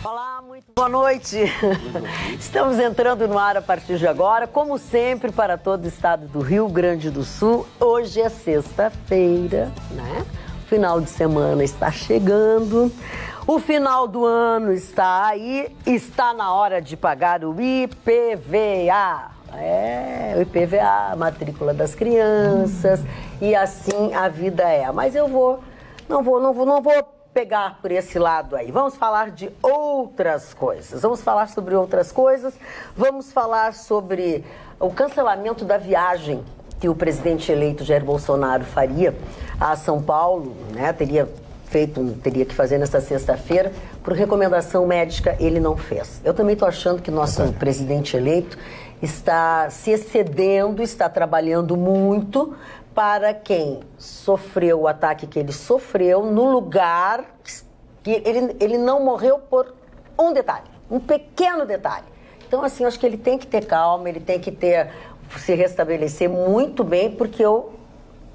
Olá, muito boa noite. Estamos entrando no ar a partir de agora, como sempre, para todo o estado do Rio Grande do Sul. Hoje é sexta-feira, né? O final de semana está chegando. O final do ano está aí. Está na hora de pagar o IPVA. O IPVA, a matrícula das crianças. E assim a vida é. Mas eu não vou pegar por esse lado aí. Vamos falar de outras coisas. Vamos falar sobre outras coisas. Vamos falar sobre o cancelamento da viagem que o presidente eleito Jair Bolsonaro faria a São Paulo, né? Teria que fazer nesta sexta-feira. Por recomendação médica, ele não fez. Eu também estou achando que nosso presidente eleito está se excedendo, está trabalhando muito para quem sofreu o ataque que ele sofreu, no lugar que ele não morreu por um detalhe, um pequeno detalhe. Então, assim, acho que ele tem que ter calma, ele tem que se restabelecer muito bem, porque eu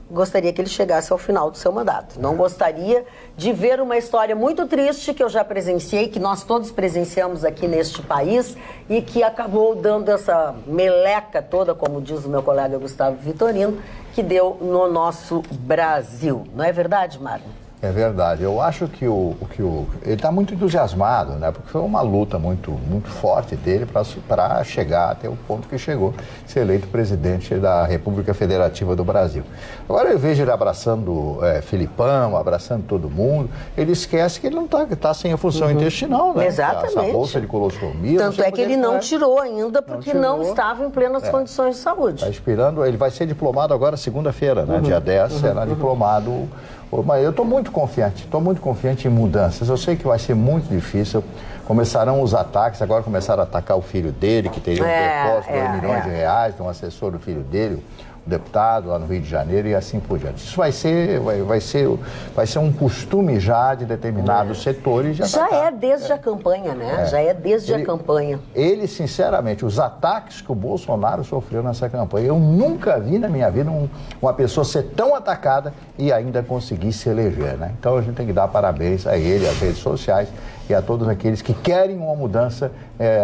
gostaria que ele chegasse ao final do seu mandato. Não gostaria de ver uma história muito triste que eu já presenciei, que nós todos presenciamos aqui neste país e que acabou dando essa meleca toda, como diz o meu colega Gustavo Vitorino, que deu no nosso Brasil. Não é verdade, Marlon? É verdade. Eu acho que ele está muito entusiasmado, né? Porque foi uma luta muito forte dele para chegar até o ponto que chegou, ser eleito presidente da República Federativa do Brasil. Agora eu vejo ele abraçando Filipão, abraçando todo mundo. Ele esquece que ele não está sem a função intestinal, né? Exatamente. Essa bolsa de colostomia. Tanto é que ele não tirou ainda, porque não estava em plenas condições de saúde. Está esperando, ele vai ser diplomado agora segunda-feira, né? Dia 10 será diplomado. Mas eu estou muito confiante em mudanças. Eu sei que vai ser muito difícil. Começarão os ataques, agora começaram a atacar o filho dele, que teria um depósito de 2 milhões de reais, de um assessor do filho dele, um deputado lá no Rio de Janeiro, e assim por diante. Isso vai ser um costume já de determinados setores. Já é desde a campanha, né? Já é desde a campanha. Ele, sinceramente, os ataques que o Bolsonaro sofreu nessa campanha, eu nunca vi na minha vida uma pessoa ser tão atacada e ainda conseguir se eleger, né? Então a gente tem que dar parabéns a ele, às redes sociais e a todos aqueles que querem uma mudança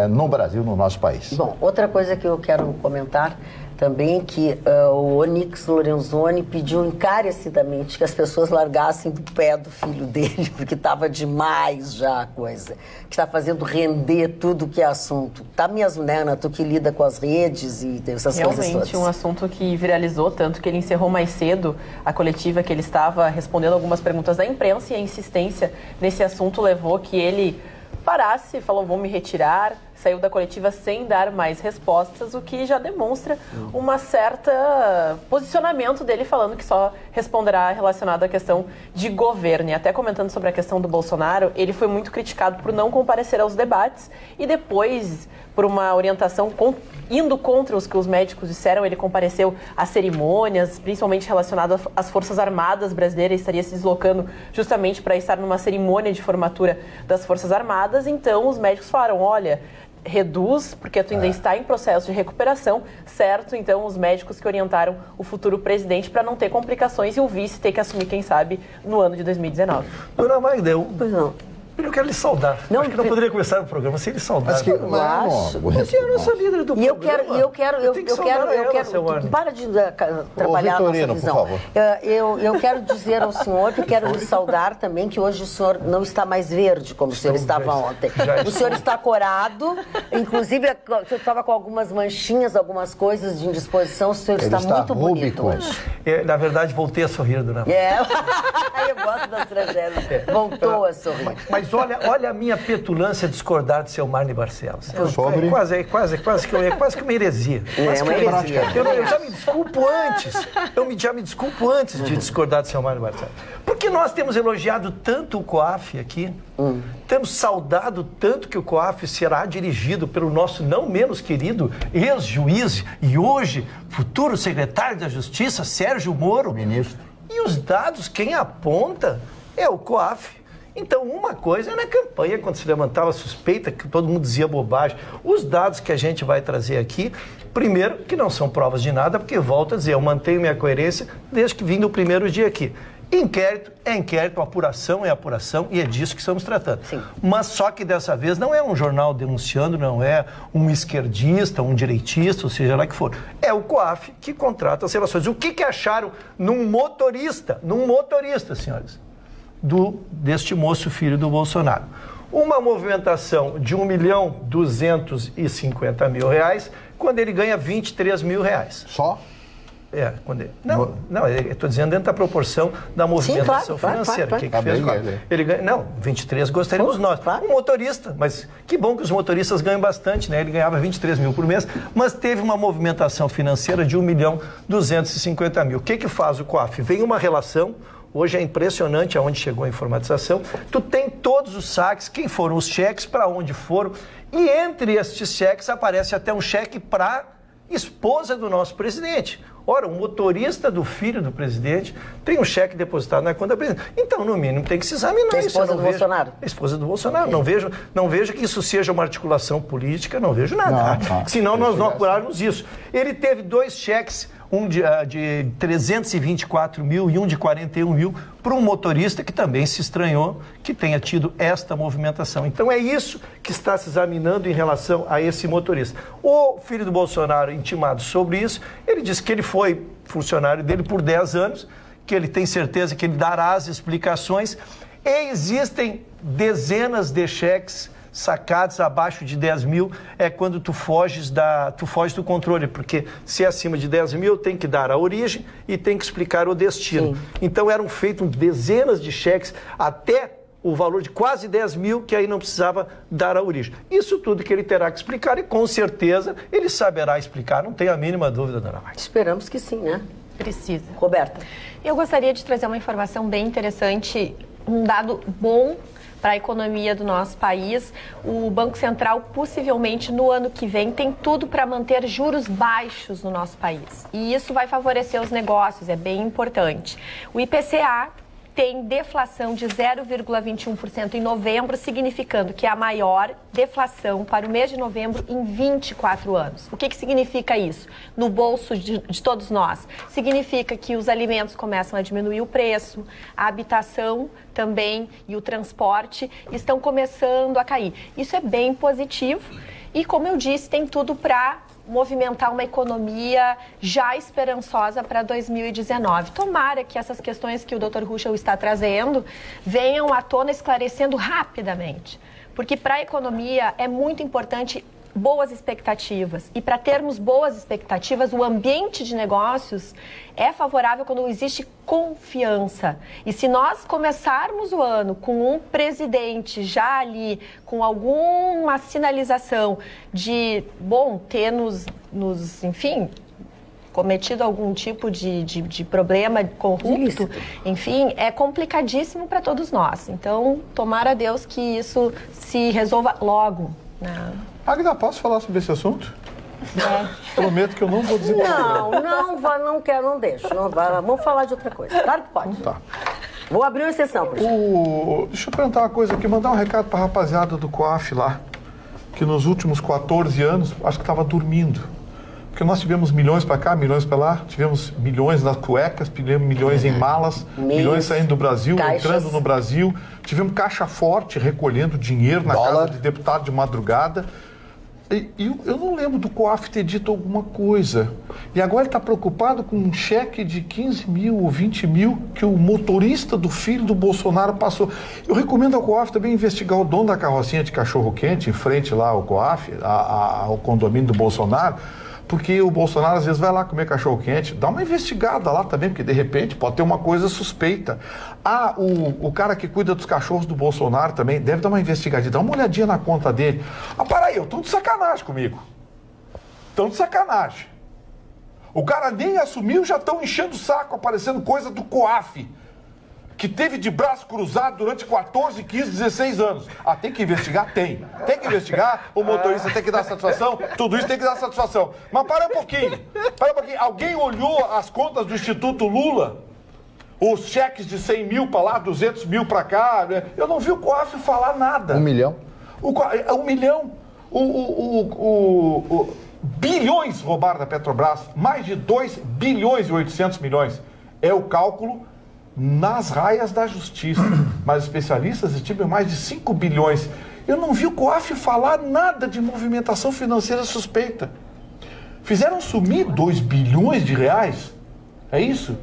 no Brasil, no nosso país. Bom, outra coisa que eu quero comentar também, que o Onyx Lorenzoni pediu encarecidamente que as pessoas largassem do pé do filho dele, porque estava demais já a coisa, que está fazendo render tudo que é assunto. Tá mesmo, né, Ana? Tu que lida com as redes e essas coisas todas. Realmente, um assunto que viralizou tanto que ele encerrou mais cedo a coletiva, que ele estava respondendo algumas perguntas da imprensa, e a insistência nesse assunto levou que ele parasse, falou, vou me retirar, saiu da coletiva sem dar mais respostas, o que já demonstra uma certa posicionamento dele, falando que só responderá relacionado à questão de governo. E até comentando sobre a questão do Bolsonaro, ele foi muito criticado por não comparecer aos debates e depois, por uma orientação indo contra os que os médicos disseram, ele compareceu às cerimônias, principalmente relacionado às Forças Armadas brasileiras, estaria se deslocando justamente para estar numa cerimônia de formatura das Forças Armadas. Então os médicos falaram, olha, reduz, porque tu ainda está em processo de recuperação, certo? Então, os médicos que orientaram o futuro presidente para não ter complicações e o vice ter que assumir, quem sabe, no ano de 2019. Dona Magda, Pois não. Eu quero lhe saudar. Acho que não poderia começar o programa sem lhe saudar. Mas que, Você é a nossa líder do programa. Eu quero. Para de trabalhar a nossa visão. Eu quero dizer ao senhor que quero lhe saudar também, que hoje o senhor não está mais verde como o senhor estava ontem. O senhor está corado, inclusive o senhor estava com algumas manchinhas, algumas coisas de indisposição. O senhor está muito bonito hoje. Na verdade, voltei a sorrir, dona Magda. Eu gosto das tragédias. Voltou a sorrir. Mas olha a minha petulância discordar de seu Marne Barcelos. Sobre? Quase que uma heresia. Eu já me desculpo antes. Já me desculpo antes de discordar de seu Marne Barcelos. Porque nós temos elogiado tanto o COAF aqui, temos saudado tanto que o COAF será dirigido pelo nosso não menos querido ex-juiz e hoje futuro secretário da Justiça, Sérgio Moro. Ministro. E os dados, quem aponta é o COAF. Então, uma coisa é na campanha, quando se levantava a suspeita, que todo mundo dizia bobagem. Os dados que a gente vai trazer aqui, primeiro, que não são provas de nada, porque, volto a dizer, eu mantenho minha coerência desde que vim do primeiro dia aqui. Inquérito é inquérito, apuração é apuração, e é disso que estamos tratando. Sim. Mas só que dessa vez não é um jornal denunciando, não é um esquerdista, um direitista, ou seja lá que for. É o COAF que contrata as relações. O que acharam num motorista, senhores, deste moço filho do Bolsonaro? Uma movimentação de R$1.250.000 quando ele ganha R$23 mil. Só? Quando ele... Não, eu estou dizendo dentro da proporção da movimentação financeira. Claro. Que fez ele ganha, não, 23 gostaríamos nós. Claro. Um motorista, mas que bom que os motoristas ganham bastante, né? Ele ganhava 23 mil por mês, mas teve uma movimentação financeira de R$1.250.000. O que faz o COAF? Vem uma relação. Hoje é impressionante aonde chegou a informatização. Tu tem todos os saques, quem foram os cheques, para onde foram. E entre estes cheques aparece até um cheque para esposa do nosso presidente. Ora, o motorista do filho do presidente tem um cheque depositado na conta do presidente. Então, no mínimo, tem que se examinar isso. A esposa do Bolsonaro. A esposa do Bolsonaro. Não vejo que isso seja uma articulação política, não vejo nada. Senão nós não apurarmos isso. Ele teve 2 cheques, um de 324 mil e um de 41 mil, para um motorista que também se estranhou que tenha tido esta movimentação. Então é isso que está se examinando em relação a esse motorista. O filho do Bolsonaro, intimado sobre isso, ele disse que ele foi funcionário dele por 10 anos, que ele tem certeza que ele dará as explicações. E existem dezenas de cheques sacados abaixo de 10 mil, é quando tu foges do controle, porque se é acima de 10 mil, tem que dar a origem e tem que explicar o destino. Sim. Então eram feitos dezenas de cheques até o valor de quase 10 mil, que aí não precisava dar a origem. Isso tudo que ele terá que explicar e com certeza ele saberá explicar, não tenho a mínima dúvida, dona Maria. Esperamos que sim, né? Precisa. Roberta. Eu gostaria de trazer uma informação bem interessante, um dado bom para a economia do nosso país. O Banco Central, possivelmente, no ano que vem, tem tudo para manter juros baixos no nosso país. E isso vai favorecer os negócios, é bem importante. O IPCA tem deflação de 0,21% em novembro, significando que é a maior deflação para o mês de novembro em 24 anos. O que significa isso? No bolso de todos nós. Significa que os alimentos começam a diminuir o preço, a habitação também e o transporte estão começando a cair. Isso é bem positivo e, como eu disse, tem tudo para movimentar uma economia já esperançosa para 2019. Tomara que essas questões que o Dr. Ruschel está trazendo venham à tona esclarecendo rapidamente, porque para a economia é muito importante boas expectativas. E para termos boas expectativas, o ambiente de negócios é favorável quando existe confiança. E se nós começarmos o ano com um presidente já ali, com alguma sinalização de, ter enfim, cometido algum tipo de problema corrupto, enfim, é complicadíssimo para todos nós. Então, tomara a Deus que isso se resolva logo, né? Magda, posso falar sobre esse assunto? Prometo que eu não vou dizer. Não quero, não deixo. Não, vamos falar de outra coisa. Claro que pode. Então, tá. Vou abrir uma exceção. Deixa eu perguntar uma coisa aqui, mandar um recado para a rapaziada do COAF lá, que nos últimos 14 anos, acho que estava dormindo. Porque nós tivemos milhões para cá, milhões para lá, tivemos milhões nas cuecas, tivemos milhões em malas, milhões saindo do Brasil, entrando no Brasil, tivemos caixa forte recolhendo dinheiro na casa de deputado de madrugada. E eu não lembro do COAF ter dito alguma coisa. E agora ele está preocupado com um cheque de 15 mil ou 20 mil que o motorista do filho do Bolsonaro passou. Eu recomendo ao COAF também investigar o dono da carrocinha de cachorro-quente, em frente lá ao COAF, ao condomínio do Bolsonaro, porque o Bolsonaro às vezes vai lá comer cachorro-quente. Dá uma investigada lá também, porque de repente pode ter uma coisa suspeita. O cara que cuida dos cachorros do Bolsonaro também deve dar uma investigadinha, dá uma olhadinha na conta dele. Para aí, estão de sacanagem comigo. Estão de sacanagem. O cara nem assumiu, já estão enchendo o saco, aparecendo coisa do COAF, que teve de braço cruzado durante 14, 15, 16 anos. Tem que investigar? Tem. Tem que investigar, o motorista tem que dar satisfação, tudo isso tem que dar satisfação. Mas para um pouquinho. Alguém olhou as contas do Instituto Lula? Os cheques de 100 mil para lá, 200 mil para cá? Né? Eu não vi o COAF falar nada. 1 milhão? 1 milhão. Bilhões roubaram da Petrobras. Mais de 2 bilhões e 800 milhões. É o cálculo nas raias da justiça. Mas especialistas estimam mais de 5 bilhões. Eu não vi o COAF falar nada de movimentação financeira suspeita. Fizeram sumir 2 bilhões de reais? É isso?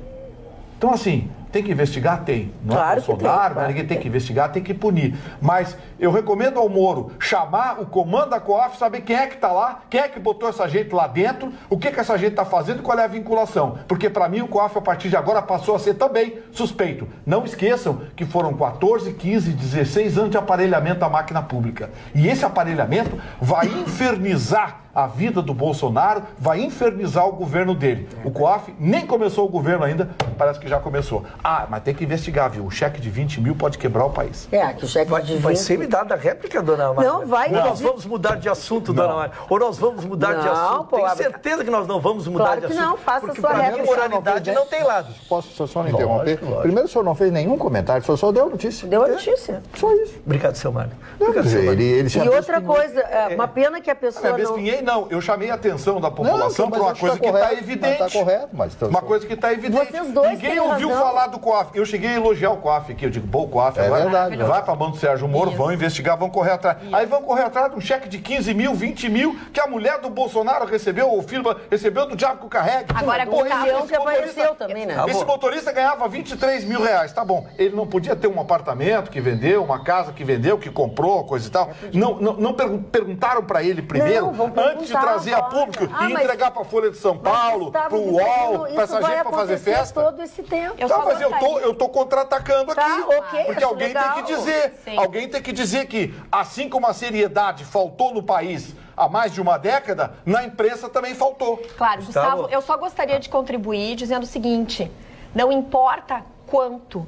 Então, assim, tem que investigar? Tem. Não claro é Bolsonaro, claro ninguém tem que investigar, tem que punir. Mas eu recomendo ao Moro chamar o comando da COAF, saber quem é que está lá, quem é que botou essa gente lá dentro, o que essa gente está fazendo e qual é a vinculação. Porque, para mim, o COAF, a partir de agora, passou a ser também suspeito. Não esqueçam que foram 14, 15, 16 anos de aparelhamento da máquina pública. E esse aparelhamento vai infernizar a vida do Bolsonaro, vai infernizar o governo dele. O COAF nem começou o governo ainda, parece que já começou. Ah, mas tem que investigar, viu? O cheque de 20 mil pode quebrar o país. Que o cheque de 20... Vai ser me dada a réplica, dona Mara? Não, vai. Ou nós vamos mudar de assunto, dona Mara? Ou nós vamos mudar de assunto? Pô, Tenho certeza que nós não vamos mudar de assunto. Claro que não, faça porque sua réplica. Porque moralidade não tem lado. Posso só me interromper? Primeiro, o senhor não fez nenhum comentário, o senhor só deu a notícia. Deu a notícia. Só isso. Obrigado, seu Mário. Quer dizer, ele E outra coisa, uma pena que a pessoa não... Eu chamei a atenção da população para uma coisa que está evidente. Está correto, mas... Uma coisa que está evidente. Vocês dois Ninguém têm ouviu razão. falar do COAF. Eu cheguei a elogiar o COAF aqui. Eu digo, o COAF agora verdade. vai para a mão do Sérgio Moro, vão investigar, vão correr atrás. Aí vão correr atrás de um cheque de 15 mil, 20 mil, que a mulher do Bolsonaro recebeu, o filho recebeu do diabo que o carrega. Agora com o milhão que apareceu também, né? Esse motorista ganhava 23 mil reais, tá bom. Ele não podia ter um apartamento que vendeu, uma casa que vendeu, que comprou, coisa e tal. Não perguntaram para ele primeiro, antes de trazer a público e entregar para a Folha de São Paulo, para o UOL, para essa gente para fazer festa. Todo esse tempo. Mas eu tô contra-atacando aqui. Ok, porque alguém legal. tem que dizer. Sim. Alguém tem que dizer que, assim como a seriedade faltou no país há mais de uma década, na imprensa também faltou. Claro, Gustavo, eu só gostaria de contribuir dizendo o seguinte: não importa quanto,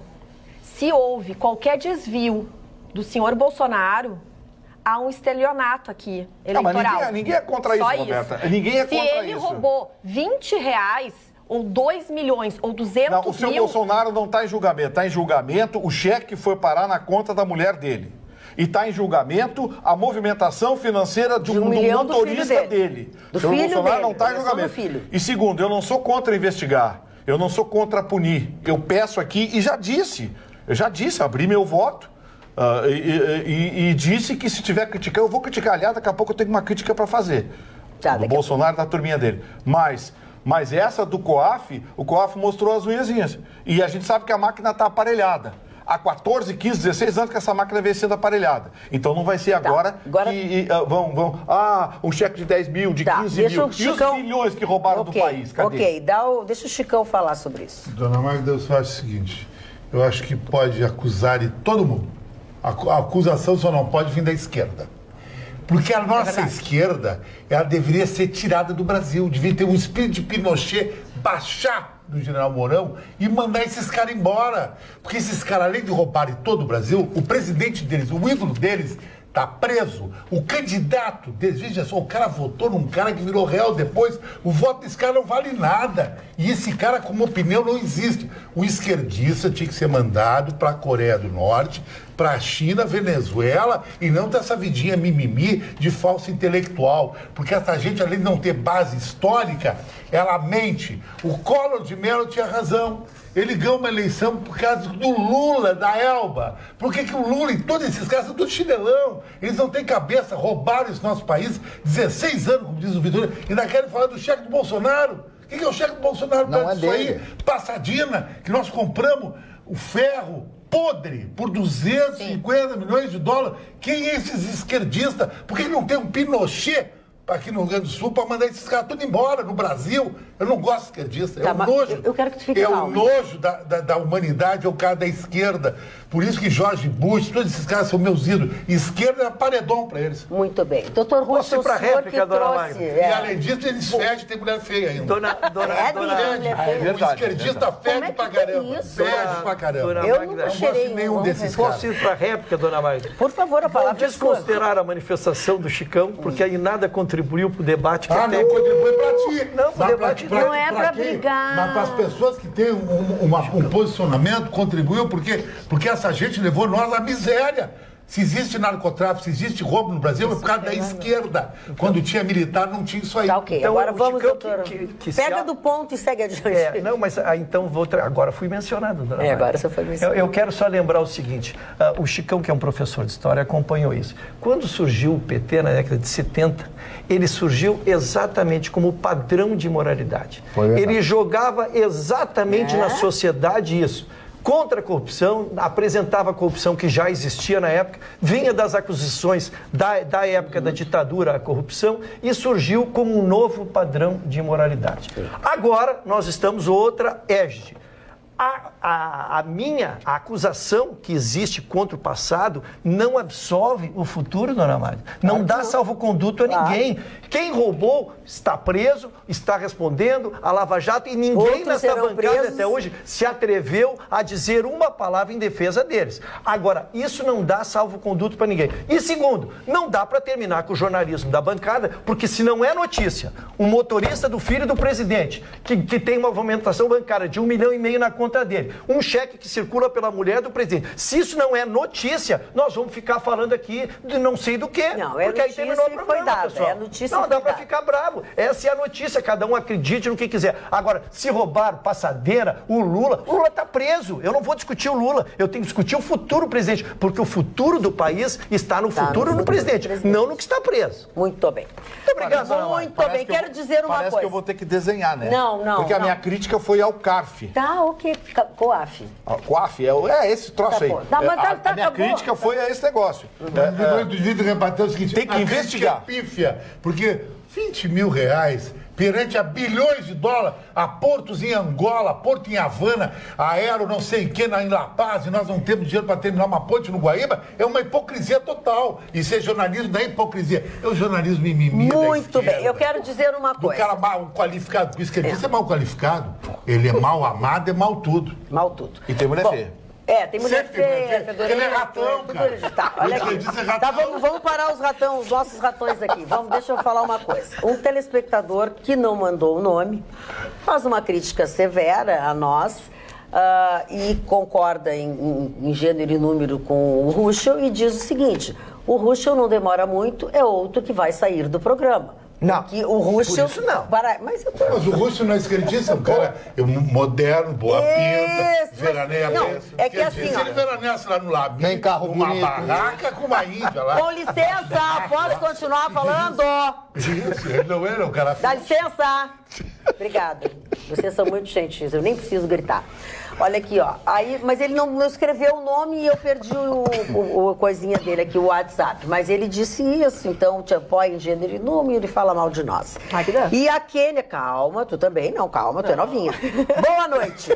se houve qualquer desvio do senhor Bolsonaro, há um estelionato aqui eleitoral. Mas ninguém é contra isso, Roberta. Ninguém é contra isso. Se ele roubou R$20, ou 2 milhões, ou 200 mil... O seu Bolsonaro não está em julgamento. Está em julgamento o cheque que foi parar na conta da mulher dele. E está em julgamento a movimentação financeira de um motorista dele. O seu Bolsonaro não está em julgamento. E segundo, eu não sou contra investigar. Eu não sou contra punir. Eu peço aqui, e já disse, abri meu voto. E disse que se tiver criticar, eu vou criticar. Aliás, daqui a pouco eu tenho uma crítica para fazer. Do Bolsonaro, da turminha dele. Mas essa do COAF, o COAF mostrou as unhazinhas. E a gente sabe que a máquina está aparelhada. Há 14, 15, 16 anos que essa máquina vem sendo aparelhada. Então não vai ser agora que um cheque de 10 mil, de 15 mil. E os bilhões que roubaram do país? Cadê? Deixa o Chicão falar sobre isso. Dona Magda, eu só acho o seguinte: eu acho que pode acusar de todo mundo. A acusação só não pode vir da esquerda. Porque a nossa esquerda, ela deveria ser tirada do Brasil. Devia ter um espírito de Pinochet, baixar do general Mourão e mandar esses caras embora. Porque esses caras, além de roubarem todo o Brasil, o presidente deles, o ídolo deles, está preso. O candidato deles, veja só, o cara votou num cara que virou réu depois. O voto desse cara não vale nada. E esse cara, como opinião, não existe. O esquerdista tinha que ser mandado para a Coreia do Norte, para a China, Venezuela, e não ter essa vidinha mimimi de falso intelectual. Porque essa gente, além de não ter base histórica, ela mente. O Collor de Mello tinha razão. Ele ganhou uma eleição por causa do Lula, da Elba. Por que o Lula e todos esses caras são tudo chinelão? Eles não têm cabeça, roubaram esse nosso país 16 anos, como diz o Vitor, e ainda querem falar do cheque do Bolsonaro. O que é o cheque do Bolsonaro? Não é dele. Aí, Passadina, que nós compramos o ferro podre por 250 milhões de dólares. Quem é esses esquerdistas? Por que não tem um Pinochet aqui no Rio Grande do Sul para mandar esses caras tudo embora no Brasil? Eu não gosto de esquerdista. É um nojo. Eu quero que tu fique calmo. É o nojo da humanidade, é o cara da esquerda. Por isso que George Bush, todos esses caras são meus ídolos. Esquerda é paredão para eles. Muito bem. Doutor Russo, Posso ir para a réplica, dona Magda? E além disso, eles fedem, tem mulher feia ainda. Dona É verdade. O esquerdista fede pra caramba. Fede pra caramba. Eu nunca cheirei nenhum desses caras. Posso ir para a réplica, dona Magda? Por favor, a palavra é sua. Desconsiderar a manifestação do Chicão, porque aí nada contribuiu para o debate que até... não contribui pra ti. Não, pro debate não é pra brigar. Mas para as pessoas que têm um posicionamento, contribuiu porque essa gente levou nós à miséria. Se existe narcotráfico, se existe roubo no Brasil, é por causa da esquerda. Quando tinha militar, não tinha isso aí. Tá, ok. Então, Agora o vamos, Chicão doutora. que Pega do ponto e segue adiante. Não, mas então agora fui mencionado, dona Maria. Agora você foi mencionado. Eu quero só lembrar o seguinte, o Chicão, que é um professor de história, acompanhou isso. Quando surgiu o PT, na década de 70, ele surgiu exatamente como padrão de moralidade. Ele jogava exatamente na sociedade isso. Contra a corrupção, apresentava a corrupção que já existia na época, vinha das acusações da época da ditadura à corrupção e surgiu como um novo padrão de moralidade. Agora, nós estamos outra égide. A minha acusação que existe contra o passado não absolve o futuro, dona Magda. Não dá salvo-conduto a ninguém. Quem roubou está preso, está respondendo a Lava Jato e ninguém nessa bancada até hoje se atreveu a dizer uma palavra em defesa deles. Agora, isso não dá salvo-conduto para ninguém. E segundo, não dá para terminar com o jornalismo da bancada, porque se não é notícia, um motorista do filho do presidente, que tem uma movimentação bancária de 1,5 milhão na conta dele, um cheque que circula pela mulher do presidente. Se isso não é notícia, nós vamos ficar falando aqui de não sei do que. Não, é porque aí terminou o programa, pessoal. É notícia. Não dá para ficar bravo. Essa é a notícia, cada um acredite no que quiser. Agora, se roubar passadeira, o Lula está preso. Eu não vou discutir o Lula, eu tenho que discutir o futuro presidente, porque o futuro do país está no futuro do presidente, não no que está preso. Muito bem. Muito obrigado, dona Maria. Muito bem. Quero dizer uma Parece coisa. que eu vou ter que desenhar, né? Não. Porque a minha crítica foi ao CARF. Tá, ok. COAF. COAF é esse troço aí. Tá, mas A minha acabou. crítica foi a esse negócio. Eu devia rebater o seguinte: Tem que investigar. Pífia, porque 20 mil reais perante a bilhões de dólares, a portos em Angola, porto em Havana, aero não sei o que em La Paz, e nós não temos dinheiro para terminar uma ponte no Guaíba, é uma hipocrisia total. Isso é jornalismo da hipocrisia. É o jornalismo mimimi da Muito esquerda. bem. Eu quero dizer uma Do coisa. cara mal qualificado. Por isso que ele disse é mal qualificado. Ele é mal amado, é mal tudo. Mal tudo. E tem mulher feia. Tem mulher Sempre mulher feia. feia. Ele é ratão, cara. Tá, olha Isso que aqui. ele disse é ratão. Tá, vamos parar os nossos ratões aqui. Deixa eu falar uma coisa. Um telespectador que não mandou o nome faz uma crítica severa a nós e concorda em gênero e número com o Ruschel e diz o seguinte: o Ruschel não demora muito, é outro que vai sair do programa. Não, que o Ruschel... por isso não. Mas o Ruschel não é esquerdista, um cara moderno, boa pinta, veraneia. Não, é que assim, se ele veraneasse lá no Labi, tem carro uma bonito, barraca com uma índia lá. Com licença, posso continuar falando? Isso, ele não era o cara... Dá licença. Obrigada. Vocês são muito gentis, eu nem preciso gritar. Olha aqui, ó. Mas ele não escreveu o nome e eu perdi o coisinha dele aqui, o WhatsApp. Mas ele disse isso, então te apoia em gênero e número e fala mal de nós. Que dá. E a Kênia, calma, tu também não, calma, tu é novinha. Boa noite.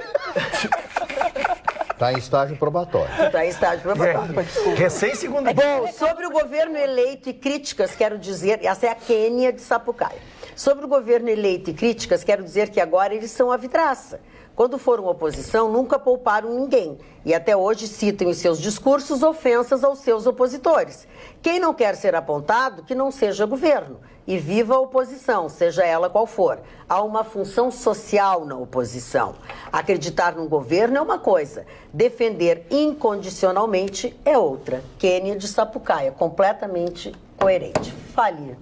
Está em estágio probatório. Tá em estágio probatório. Recém-segunda. Bom, sobre o governo eleito e críticas, quero dizer, essa é a Kênia de Sapucaia. Sobre o governo eleito e críticas, quero dizer que agora eles são a vidraça. Quando foram oposição, nunca pouparam ninguém. E até hoje citam em seus discursos ofensas aos seus opositores. Quem não quer ser apontado, que não seja governo. E viva a oposição, seja ela qual for. Há uma função social na oposição. Acreditar num governo é uma coisa. Defender incondicionalmente é outra. Kênia de Sapucaia, completamente coerente. Fale.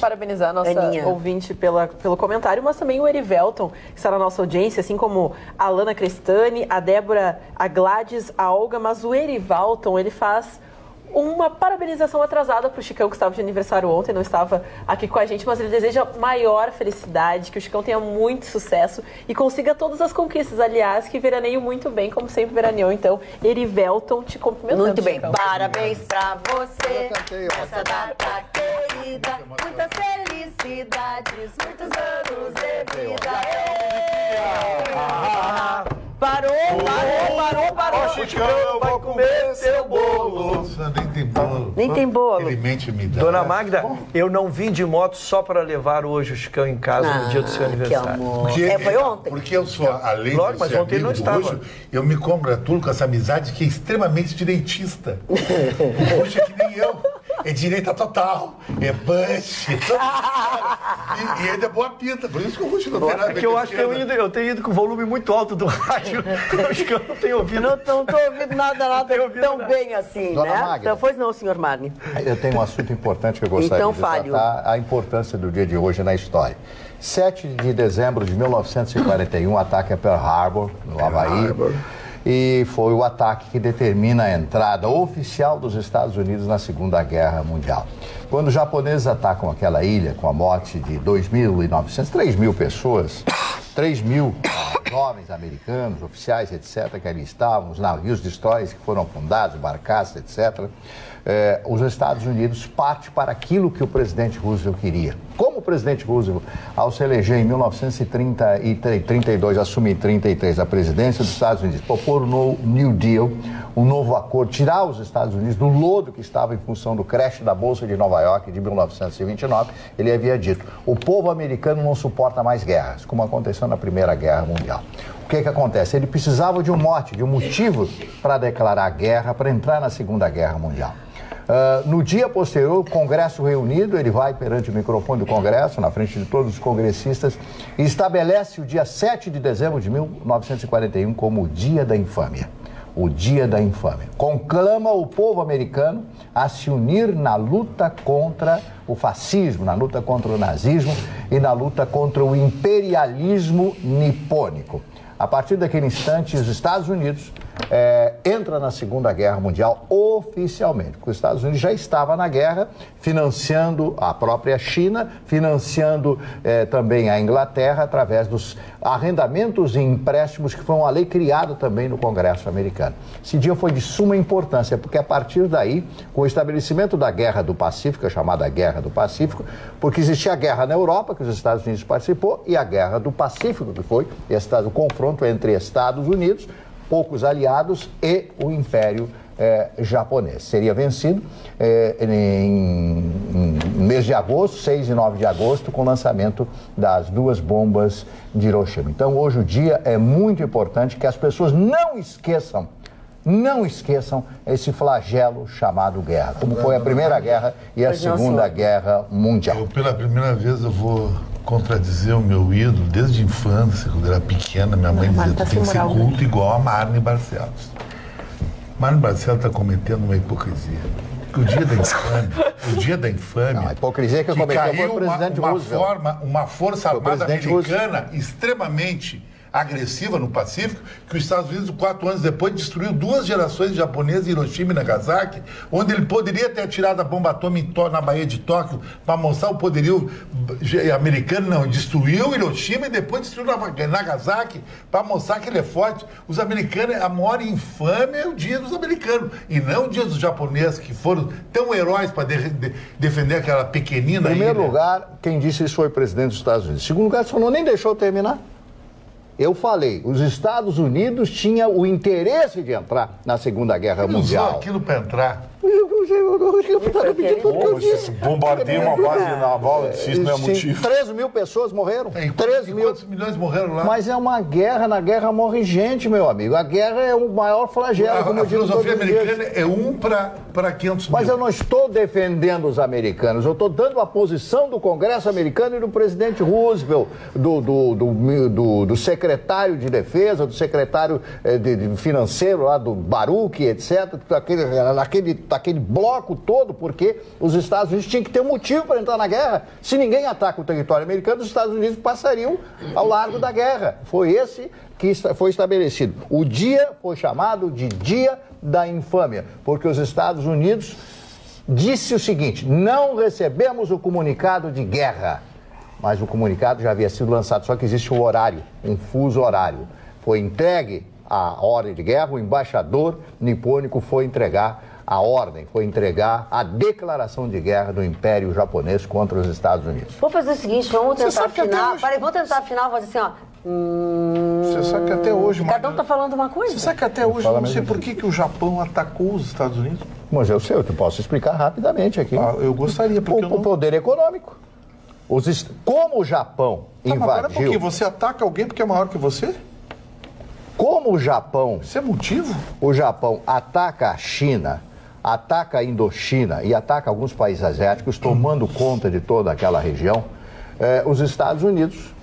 Parabenizar a nossa Aninha. ouvinte pelo comentário, mas também o Erivelton, que está na nossa audiência, assim como a Lana Crestani, a Débora, a Gladys, a Olga, mas o Erivelton, ele faz uma parabenização atrasada para o Chicão, que estava de aniversário ontem, não estava aqui com a gente, mas ele deseja maior felicidade, que o Chicão tenha muito sucesso e consiga todas as conquistas, aliás, que veraneio muito bem, como sempre veraneou. Então, Erivelton te cumprimentando, Muito bem. Chicão. Parabéns pra você Eu cantei, ó. nessa data querida. Muitas felicidades, muitos anos de vida. Parou. O Chicão vai comer seu bolo. Nossa, nem tem bolo. Nem tem bolo. Ele mente me dá. Dona Magda, eu não vim de moto só para levar hoje o Chicão em casa no dia do seu Que aniversário. amor. Foi ontem. Porque eu sou, além Lógico, de mas ser ontem ele não amigo do estava. Ruschel, eu me congratulo com essa amizade que é extremamente direitista. O Ruschel é que nem eu. é direita total, é Bush, e ainda é boa pinta, por isso que eu vou te notar. É que eu acho que eu tenho ido com o volume muito alto do rádio, eu acho que eu não tenho ouvido. Não estou ouvindo nada tão bem assim, Dona né? Magda. Então, pois não, senhor Marne. Eu tenho um assunto importante que eu gostaria de tratar, a importância do dia de hoje na história. 7 de dezembro de 1941, ataque a Pearl Harbor, no Havaí. E foi o ataque que determina a entrada oficial dos Estados Unidos na Segunda Guerra Mundial. Quando os japoneses atacam aquela ilha com a morte de 2.900, 3.000 pessoas, 3.000 jovens americanos, oficiais, etc., que ali estavam, os navios destroyers que foram fundados, barcaças, etc., os Estados Unidos partem para aquilo que o presidente Roosevelt queria. Como o presidente Roosevelt, ao se eleger em 1932, assumir em 1933 a presidência dos Estados Unidos, propor um New Deal, um novo acordo, tirar os Estados Unidos do lodo que estava em função do crash da Bolsa de Nova York de 1929, ele havia dito, o povo americano não suporta mais guerras, como aconteceu na Primeira Guerra Mundial. O que acontece? Ele precisava de um mote, de um motivo para declarar guerra, para entrar na Segunda Guerra Mundial. No dia posterior, o Congresso reunido, ele vai perante o microfone do Congresso, na frente de todos os congressistas, e estabelece o dia 7 de dezembro de 1941 como o Dia da Infâmia. O Dia da Infâmia. Conclama o povo americano a se unir na luta contra o fascismo, na luta contra o nazismo e na luta contra o imperialismo nipônico. A partir daquele instante, os Estados Unidos entra na Segunda Guerra Mundial oficialmente, porque os Estados Unidos já estava na guerra, financiando a própria China, financiando também a Inglaterra através dos arrendamentos e empréstimos, que foi uma lei criada também no Congresso americano. Esse dia foi de suma importância, porque a partir daí, com o estabelecimento da Guerra do Pacífico, a chamada Guerra do Pacífico, porque existia a guerra na Europa, que os Estados Unidos participou, e a Guerra do Pacífico, que foi o confronto entre Estados Unidos, poucos aliados e o Império japonês. Seria vencido em mês de agosto, 6 e 9 de agosto, com o lançamento das 2 bombas de Hiroshima. Então, hoje o dia é muito importante que as pessoas não esqueçam esse flagelo chamado guerra, como foi a Primeira Guerra e a Segunda Guerra Mundial. Pela primeira vez eu vou contradizer o meu ídolo, desde a infância, quando eu era pequena, minha mãe dizia, tu tem que ser culto igual a Marne Barcelos. Marne Barcelos está cometendo uma hipocrisia. O dia da infâmia... Não, a hipocrisia que cometeu foi o presidente Roosevelt. Uma força armada americana extremamente agressiva no Pacífico, que os Estados Unidos, 4 anos depois, destruiu 2 gerações de japoneses, Hiroshima e Nagasaki, onde ele poderia ter atirado a bomba atômica na Baía de Tóquio para mostrar o poderio americano. Não, destruiu Hiroshima e depois destruiu Nagasaki para mostrar que ele é forte. Os americanos, a maior infâmia é o dia dos americanos, e não o dia dos japoneses, que foram tão heróis para defender aquela pequenina ilha. Em primeiro lugar, quem disse isso foi o presidente dos Estados Unidos. Em segundo lugar, o senhor nem deixou eu terminar. Eu falei, os Estados Unidos tinham o interesse de entrar na Segunda Guerra Mundial. Ele usou aquilo para entrar. Bombardeia uma base naval, eu disse, isso não é motivo. 13 mil pessoas morreram. 13 mil. Quantos milhões morreram lá? Mas é uma guerra, na guerra morre gente, meu amigo. A guerra é o maior flagelo. A filosofia americana é 1 para 500 mil. Mas eu não estou defendendo os americanos, eu estou dando a posição do Congresso americano e do presidente Roosevelt, do secretário de defesa, do secretário financeiro lá, do Baruch, etc., daquele bloco todo, porque os Estados Unidos tinham que ter um motivo para entrar na guerra. Se ninguém ataca o território americano, os Estados Unidos passariam ao largo da guerra. Foi esse que foi estabelecido. O dia foi chamado de Dia da Infâmia, porque os Estados Unidos disse o seguinte: não recebemos o comunicado de guerra. Mas o comunicado já havia sido lançado, só que existe um horário, um fuso horário. Foi entregue a ordem de guerra, o embaixador nipônico foi entregar a ordem, foi entregar a declaração de guerra do Império Japonês contra os Estados Unidos. Vamos fazer o seguinte, vamos tentar afinar. Hoje... Peraí, vamos tentar afinar, fazer assim, ó. Você sabe que até hoje... Cada um tá falando uma coisa. Você sabe que até hoje eu não sei por que o Japão atacou os Estados Unidos? Mas eu sei, eu posso explicar rapidamente aqui. Eu gostaria, porque o poder econômico. Como o Japão invadiu... Mas porque você ataca alguém porque é maior que você? Como o Japão... Isso é motivo? O Japão ataca a China ataca a Indochina e ataca alguns países asiáticos, tomando conta de toda aquela região, os Estados Unidos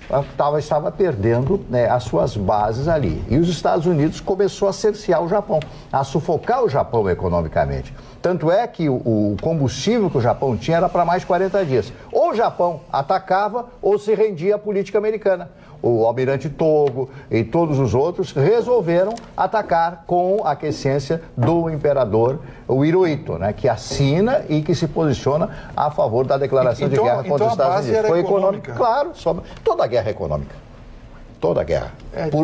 estava perdendo, né, as suas bases ali. E os Estados Unidos começou a cercear o Japão, a sufocar o Japão economicamente. Tanto é que o combustível que o Japão tinha era para mais 40 dias. Ou o Japão atacava ou se rendia à política americana. O almirante Togo e todos os outros resolveram atacar com a aquiescência do imperador, o Hirohito, né, que assina e que se posiciona a favor da declaração de guerra contra os Estados Unidos. Foi econômica. Claro, toda a guerra é econômica. Toda a guerra.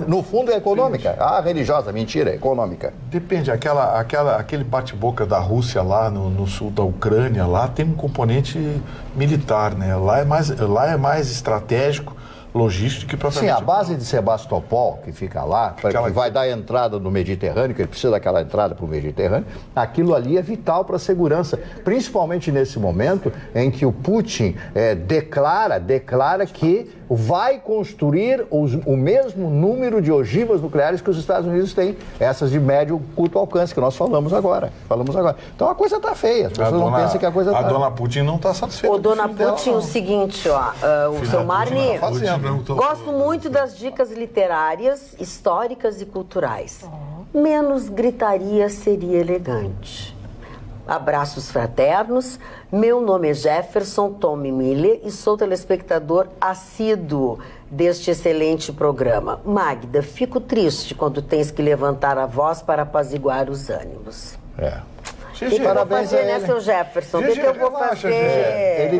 No fundo é econômica. Ah, religiosa, mentira, é econômica. Depende, aquele bate-boca da Rússia lá no sul da Ucrânia, lá tem um componente militar, né? Lá é mais estratégico, logístico que propriamente... Sim, a base de Sebastopol, que fica lá, que vai dar entrada no Mediterrâneo, que ele precisa daquela entrada para o Mediterrâneo, aquilo ali é vital para a segurança, principalmente nesse momento em que o Putin declara que vai construir o mesmo número de ogivas nucleares que os Estados Unidos têm, essas de médio curto alcance, que nós falamos agora. Então a coisa está feia, as pessoas não pensam que a coisa está... A dona Putin não está satisfeita. Ô, dona Putin, o seguinte, o seu Marni, gosto muito das dicas literárias, históricas e culturais. Menos gritaria seria elegante. Abraços fraternos, meu nome é Jefferson Tommy Miller e sou telespectador assíduo deste excelente programa. Magda, fico triste quando tens que levantar a voz para apaziguar os ânimos. O que eu vou fazer, né, seu Jefferson? O que eu vou fazer?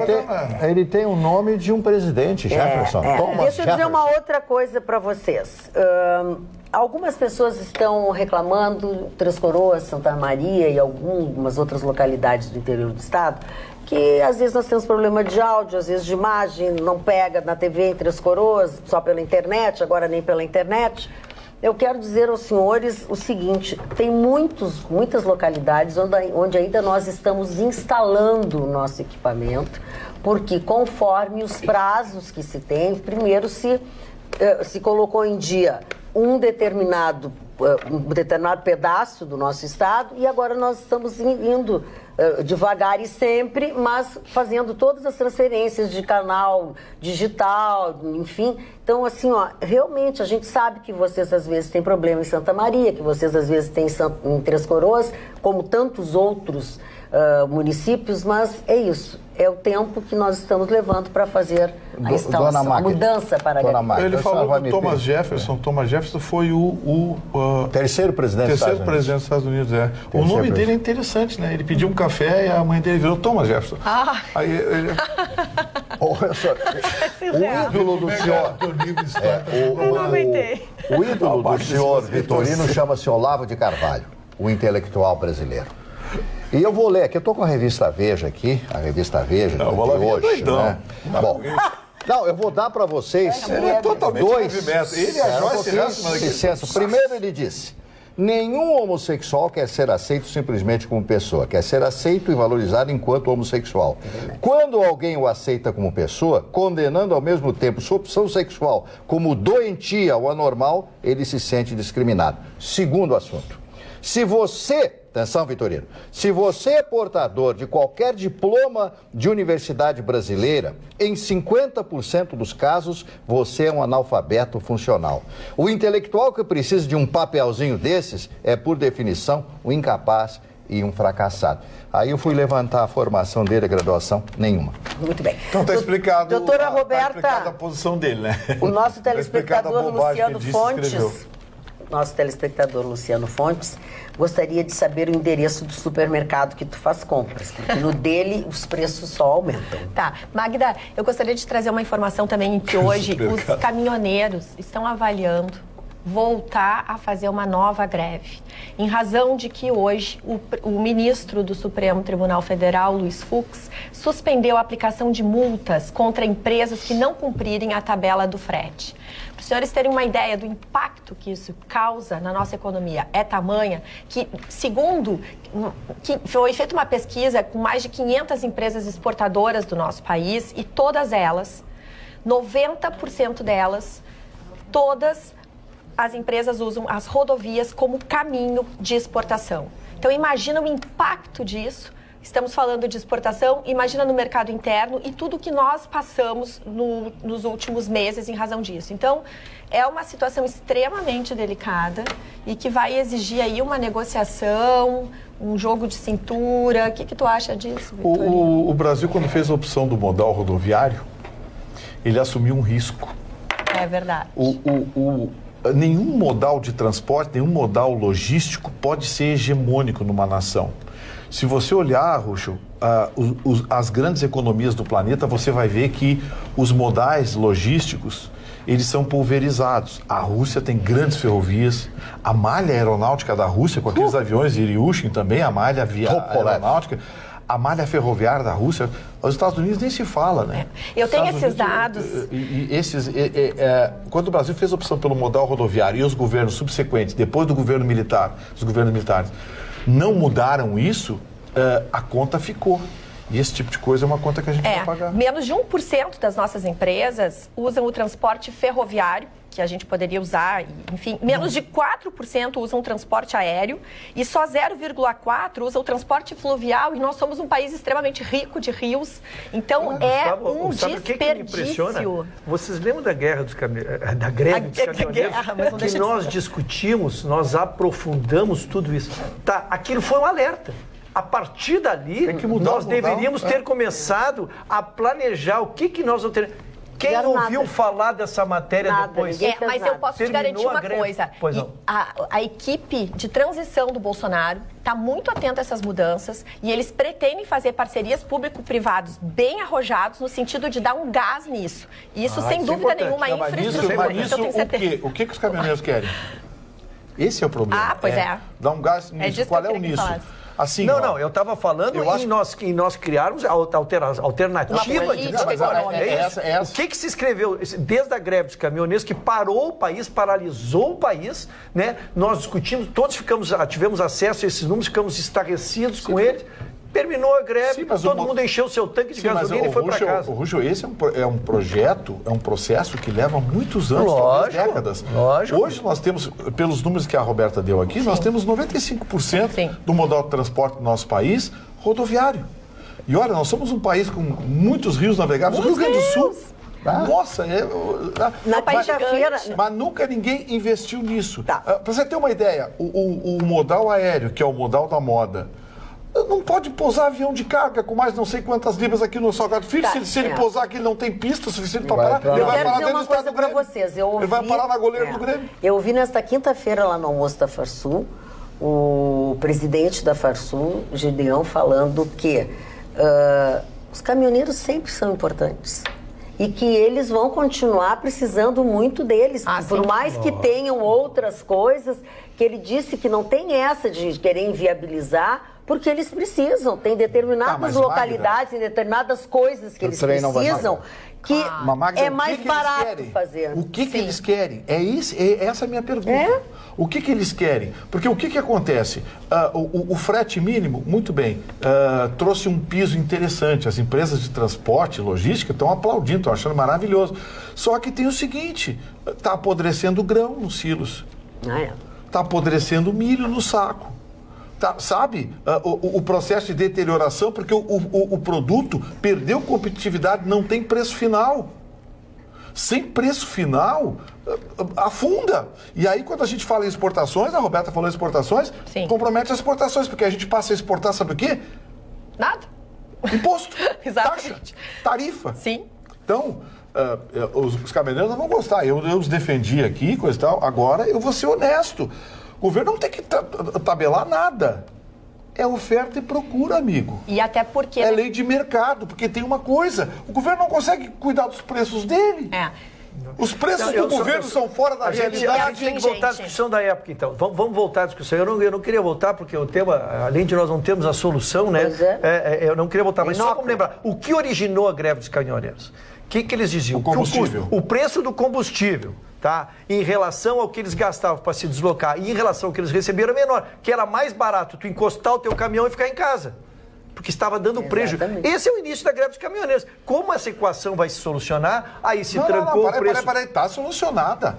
Ele tem o nome de um presidente, Jefferson. Deixa eu dizer uma outra coisa para vocês. Algumas pessoas estão reclamando, Três Coroas, Santa Maria e algumas outras localidades do interior do estado, que às vezes nós temos problema de áudio, às vezes de imagem, não pega na TV em Três Coroas, só pela internet, agora nem pela internet. Eu quero dizer aos senhores o seguinte, tem muitas localidades onde ainda nós estamos instalando o nosso equipamento, porque conforme os prazos que se tem, primeiro se colocou em dia um determinado pedaço do nosso estado e agora nós estamos indo devagar e sempre, mas fazendo todas as transferências de canal digital, enfim. Então, assim, realmente a gente sabe que vocês às vezes têm problema em Santa Maria, que vocês às vezes têm em Três Coroas, como tantos outros municípios, mas é isso. É o tempo que nós estamos levando para fazer a mudança para a Magda. Ele falou do Thomas Jefferson. Thomas Jefferson foi o terceiro presidente dos Estados Unidos. O nome dele é interessante, né? Ele pediu um café e a mãe dele virou Thomas Jefferson. Aí ele... O ídolo do senhor... Eu não aguentei. O ídolo do senhor Vitorino chama-se Olavo de Carvalho, o intelectual brasileiro. E eu vou ler aqui, eu estou com a revista Veja aqui, a revista Veja de hoje, né? Bom, não, eu vou dar para vocês dois. Ele e a Joyce. Licença. Primeiro ele disse, nenhum homossexual quer ser aceito simplesmente como pessoa, quer ser aceito e valorizado enquanto homossexual. Quando alguém o aceita como pessoa, condenando ao mesmo tempo sua opção sexual como doentia ou anormal, ele se sente discriminado. Segundo assunto, se você... Atenção, Vitorino. Se você é portador de qualquer diploma de universidade brasileira, em 50% dos casos, você é um analfabeto funcional. O intelectual que precisa de um papelzinho desses é, por definição, um incapaz e um fracassado. Aí eu fui levantar a formação dele, a graduação, nenhuma. Muito bem. Então está explicado, doutora Roberta, explicado a posição dele, né? O nosso telespectador Luciano Fontes... Nosso telespectador Luciano Fontes gostaria de saber o endereço do supermercado que tu faz compras, porque no dele os preços só aumentam. Tá. Magda, eu gostaria de trazer uma informação também que hoje os caminhoneiros estão avaliando voltar a fazer uma nova greve, em razão de que hoje o ministro do Supremo Tribunal Federal, Luiz Fux, suspendeu a aplicação de multas contra empresas que não cumprirem a tabela do frete. Para os senhores terem uma ideia do impacto que isso causa na nossa economia, é tamanha que, segundo, que foi feita uma pesquisa com mais de 500 empresas exportadoras do nosso país e todas elas, 90% delas, todas as empresas usam as rodovias como caminho de exportação. Então imagina o impacto disso. Estamos falando de exportação, imagina no mercado interno e tudo que nós passamos nos últimos meses em razão disso. Então, é uma situação extremamente delicada e que vai exigir aí uma negociação, um jogo de cintura. O que tu acha disso, Vitor? O Brasil, quando fez a opção do modal rodoviário, ele assumiu um risco. É verdade. Nenhum modal de transporte, nenhum modal logístico pode ser hegemônico numa nação. Se você olhar, Ruxo, as grandes economias do planeta, você vai ver que os modais logísticos, eles são pulverizados. A Rússia tem grandes ferrovias, a malha aeronáutica da Rússia, com aqueles aviões Ilyushin também, a malha aeronáutica, a malha ferroviária da Rússia, os Estados Unidos nem se fala, né? Eu tenho esses dados. Quando o Brasil fez a opção pelo modal rodoviário e os governos subsequentes, depois do governo militar, os governos militares, não mudaram isso, a conta ficou. E esse tipo de coisa é uma conta que a gente vai pagar. Menos de 1% das nossas empresas usam o transporte ferroviário, que a gente poderia usar, enfim, menos de 4% usam o transporte aéreo e só 0,4% usa o transporte fluvial, e nós somos um país extremamente rico de rios, então sabe o que me impressiona? Vocês lembram da guerra dos da greve dos caminhoneiros? Que nós discutimos, nós aprofundamos tudo isso. Tá, aquilo foi um alerta. A partir dali, nós deveríamos ter começado a planejar o que nós vamos ter. Quem ouviu falar dessa matéria depois? Mas eu posso te garantir uma coisa. A equipe de transição do Bolsonaro está muito atenta a essas mudanças e eles pretendem fazer parcerias público-privados bem arrojados no sentido de dar um gás nisso. Isso, sem dúvida nenhuma, é infraestrutura. Isso, eu tenho certeza. O que os caminhoneiros querem? Esse é o problema. Pois é. Dar um gás nisso. Qual é o nisso? Assim, não, eu estava falando em nós criarmos a alternativa de O que se escreveu desde a greve dos caminhoneiros, que parou o país, paralisou o país, né? Nós discutimos, todos tivemos acesso a esses números, ficamos estarrecidos com eles. Terminou a greve, todo mundo encheu o seu tanque de gasolina e foi para casa. Ruxo, esse é um projeto, é um processo que leva muitos anos, talvez décadas. Lógico. Hoje nós temos, pelos números que a Roberta deu aqui, nós temos 95% do modal de transporte do nosso país rodoviário. E olha, nós somos um país com muitos rios navegáveis. O Rio Grande do Sul, nossa, mas nunca ninguém investiu nisso. Para você ter uma ideia, o modal aéreo, que é o modal da moda, não pode pousar avião de carga com mais não sei quantas libras aqui no Salgado Filho. Se ele pousar aqui, ele não tem pista suficiente para parar. Ele vai parar dentro do estado do Grêmio. Ele vai parar na goleira do Grêmio. Eu ouvi nesta quinta-feira lá no almoço da Farsul, o presidente da Farsul, Gideão, falando que os caminhoneiros sempre são importantes. E que eles vão continuar precisando muito deles. Por mais que tenham outras coisas, que ele disse que não tem essa de querer inviabilizar, porque eles precisam. Tem determinadas localidades, tem determinadas coisas que eles precisam, que Magda, é mais barato fazer. O que eles querem? Essa é a minha pergunta. O que eles querem? Porque o que acontece? O frete mínimo, muito bem, trouxe um piso interessante. As empresas de transporte e logística estão aplaudindo, estão achando maravilhoso. Só que tem o seguinte, está apodrecendo o grão nos silos. Está apodrecendo o milho no saco. Sabe? O processo de deterioração, porque o produto perdeu competitividade, não tem preço final. Sem preço final, afunda. E aí, quando a gente fala em exportações, a Roberta falou em exportações, compromete as exportações, porque a gente passa a exportar, sabe o quê? Nada. Imposto, taxa, tarifa. Então, os caminhoneiros não vão gostar. Eu os defendi aqui, coisa e tal. Agora eu vou ser honesto. O governo não tem que tabelar nada. É oferta e procura, amigo. E até porque... É lei de mercado, porque tem uma coisa. O governo não consegue cuidar dos preços dele. Os preços do governo são fora da realidade. A gente tem que voltar à discussão da época, então. Vamos voltar à discussão. Eu não queria voltar, porque o tema, além de nós não termos a solução, né? Eu não queria voltar, mas só vamos lembrar. O que originou a greve dos caminhoneiros? O que eles diziam? O combustível. O preço do combustível, tá? Em relação ao que eles gastavam para se deslocar e em relação ao que eles receberam, menor. Que era mais barato tu encostar o teu caminhão e ficar em casa. porque estava dando prejuízo. Esse é o início da greve dos caminhoneiros. Como essa equação vai se solucionar? Aí se trancou o preço... Peraí, tá solucionada.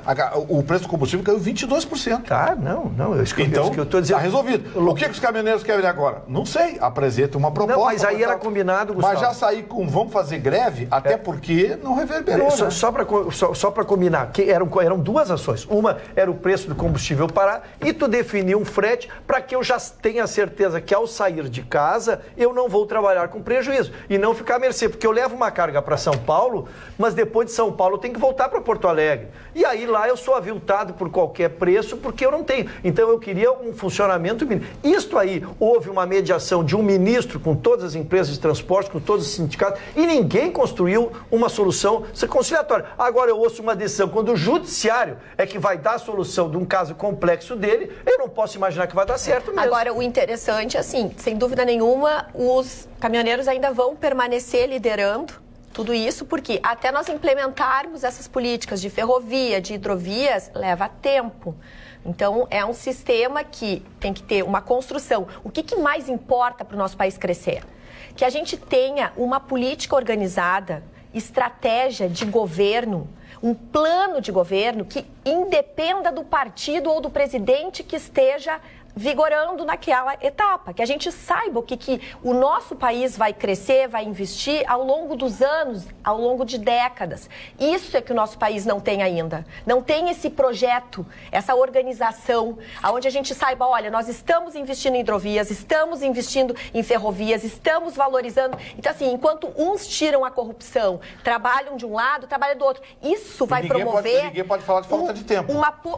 O preço do combustível caiu 22%. Tá, não, Então, que eu tô dizendo. tá resolvido. O que os caminhoneiros querem agora? Não sei, apresenta uma proposta. Não, mas aí era combinado, Gustavo. Mas já sair com vamos fazer greve, até porque não reverberou, né? Só para combinar, que eram duas ações. Uma era o preço do combustível parar e tu definir um frete para que eu já tenha certeza que ao sair de casa eu não vou trabalhar com prejuízo e não ficar à mercê, porque eu levo uma carga para São Paulo, mas depois de São Paulo eu tenho que voltar para Porto Alegre. E aí lá eu sou aviltado por qualquer preço porque eu não tenho. Então eu queria um funcionamento mínimo. Isto aí, houve uma mediação de um ministro com todas as empresas de transporte, com todos os sindicatos, e ninguém construiu uma solução conciliatória. Agora eu ouço uma decisão, quando o judiciário é que vai dar a solução de um caso complexo dele, eu não posso imaginar que vai dar certo mesmo. Agora, o interessante, assim, sem dúvida nenhuma, os caminhoneiros ainda vão permanecer liderando tudo isso, porque até nós implementarmos essas políticas de ferrovia, de hidrovias, leva tempo. Então, é um sistema que tem que ter uma construção. O que mais importa para o nosso país crescer? Que a gente tenha uma política organizada, estratégia de governo, um plano de governo que independa do partido ou do presidente que esteja vigorando naquela etapa, que a gente saiba o que o nosso país vai crescer, vai investir ao longo dos anos, ao longo de décadas. Isso é que o nosso país não tem ainda. Não tem esse projeto, essa organização, onde a gente saiba, olha, nós estamos investindo em hidrovias, estamos investindo em ferrovias, estamos valorizando. Então, assim, enquanto uns tiram a corrupção, trabalham de um lado, trabalham do outro, isso vai promover... Ninguém pode falar de falta de tempo.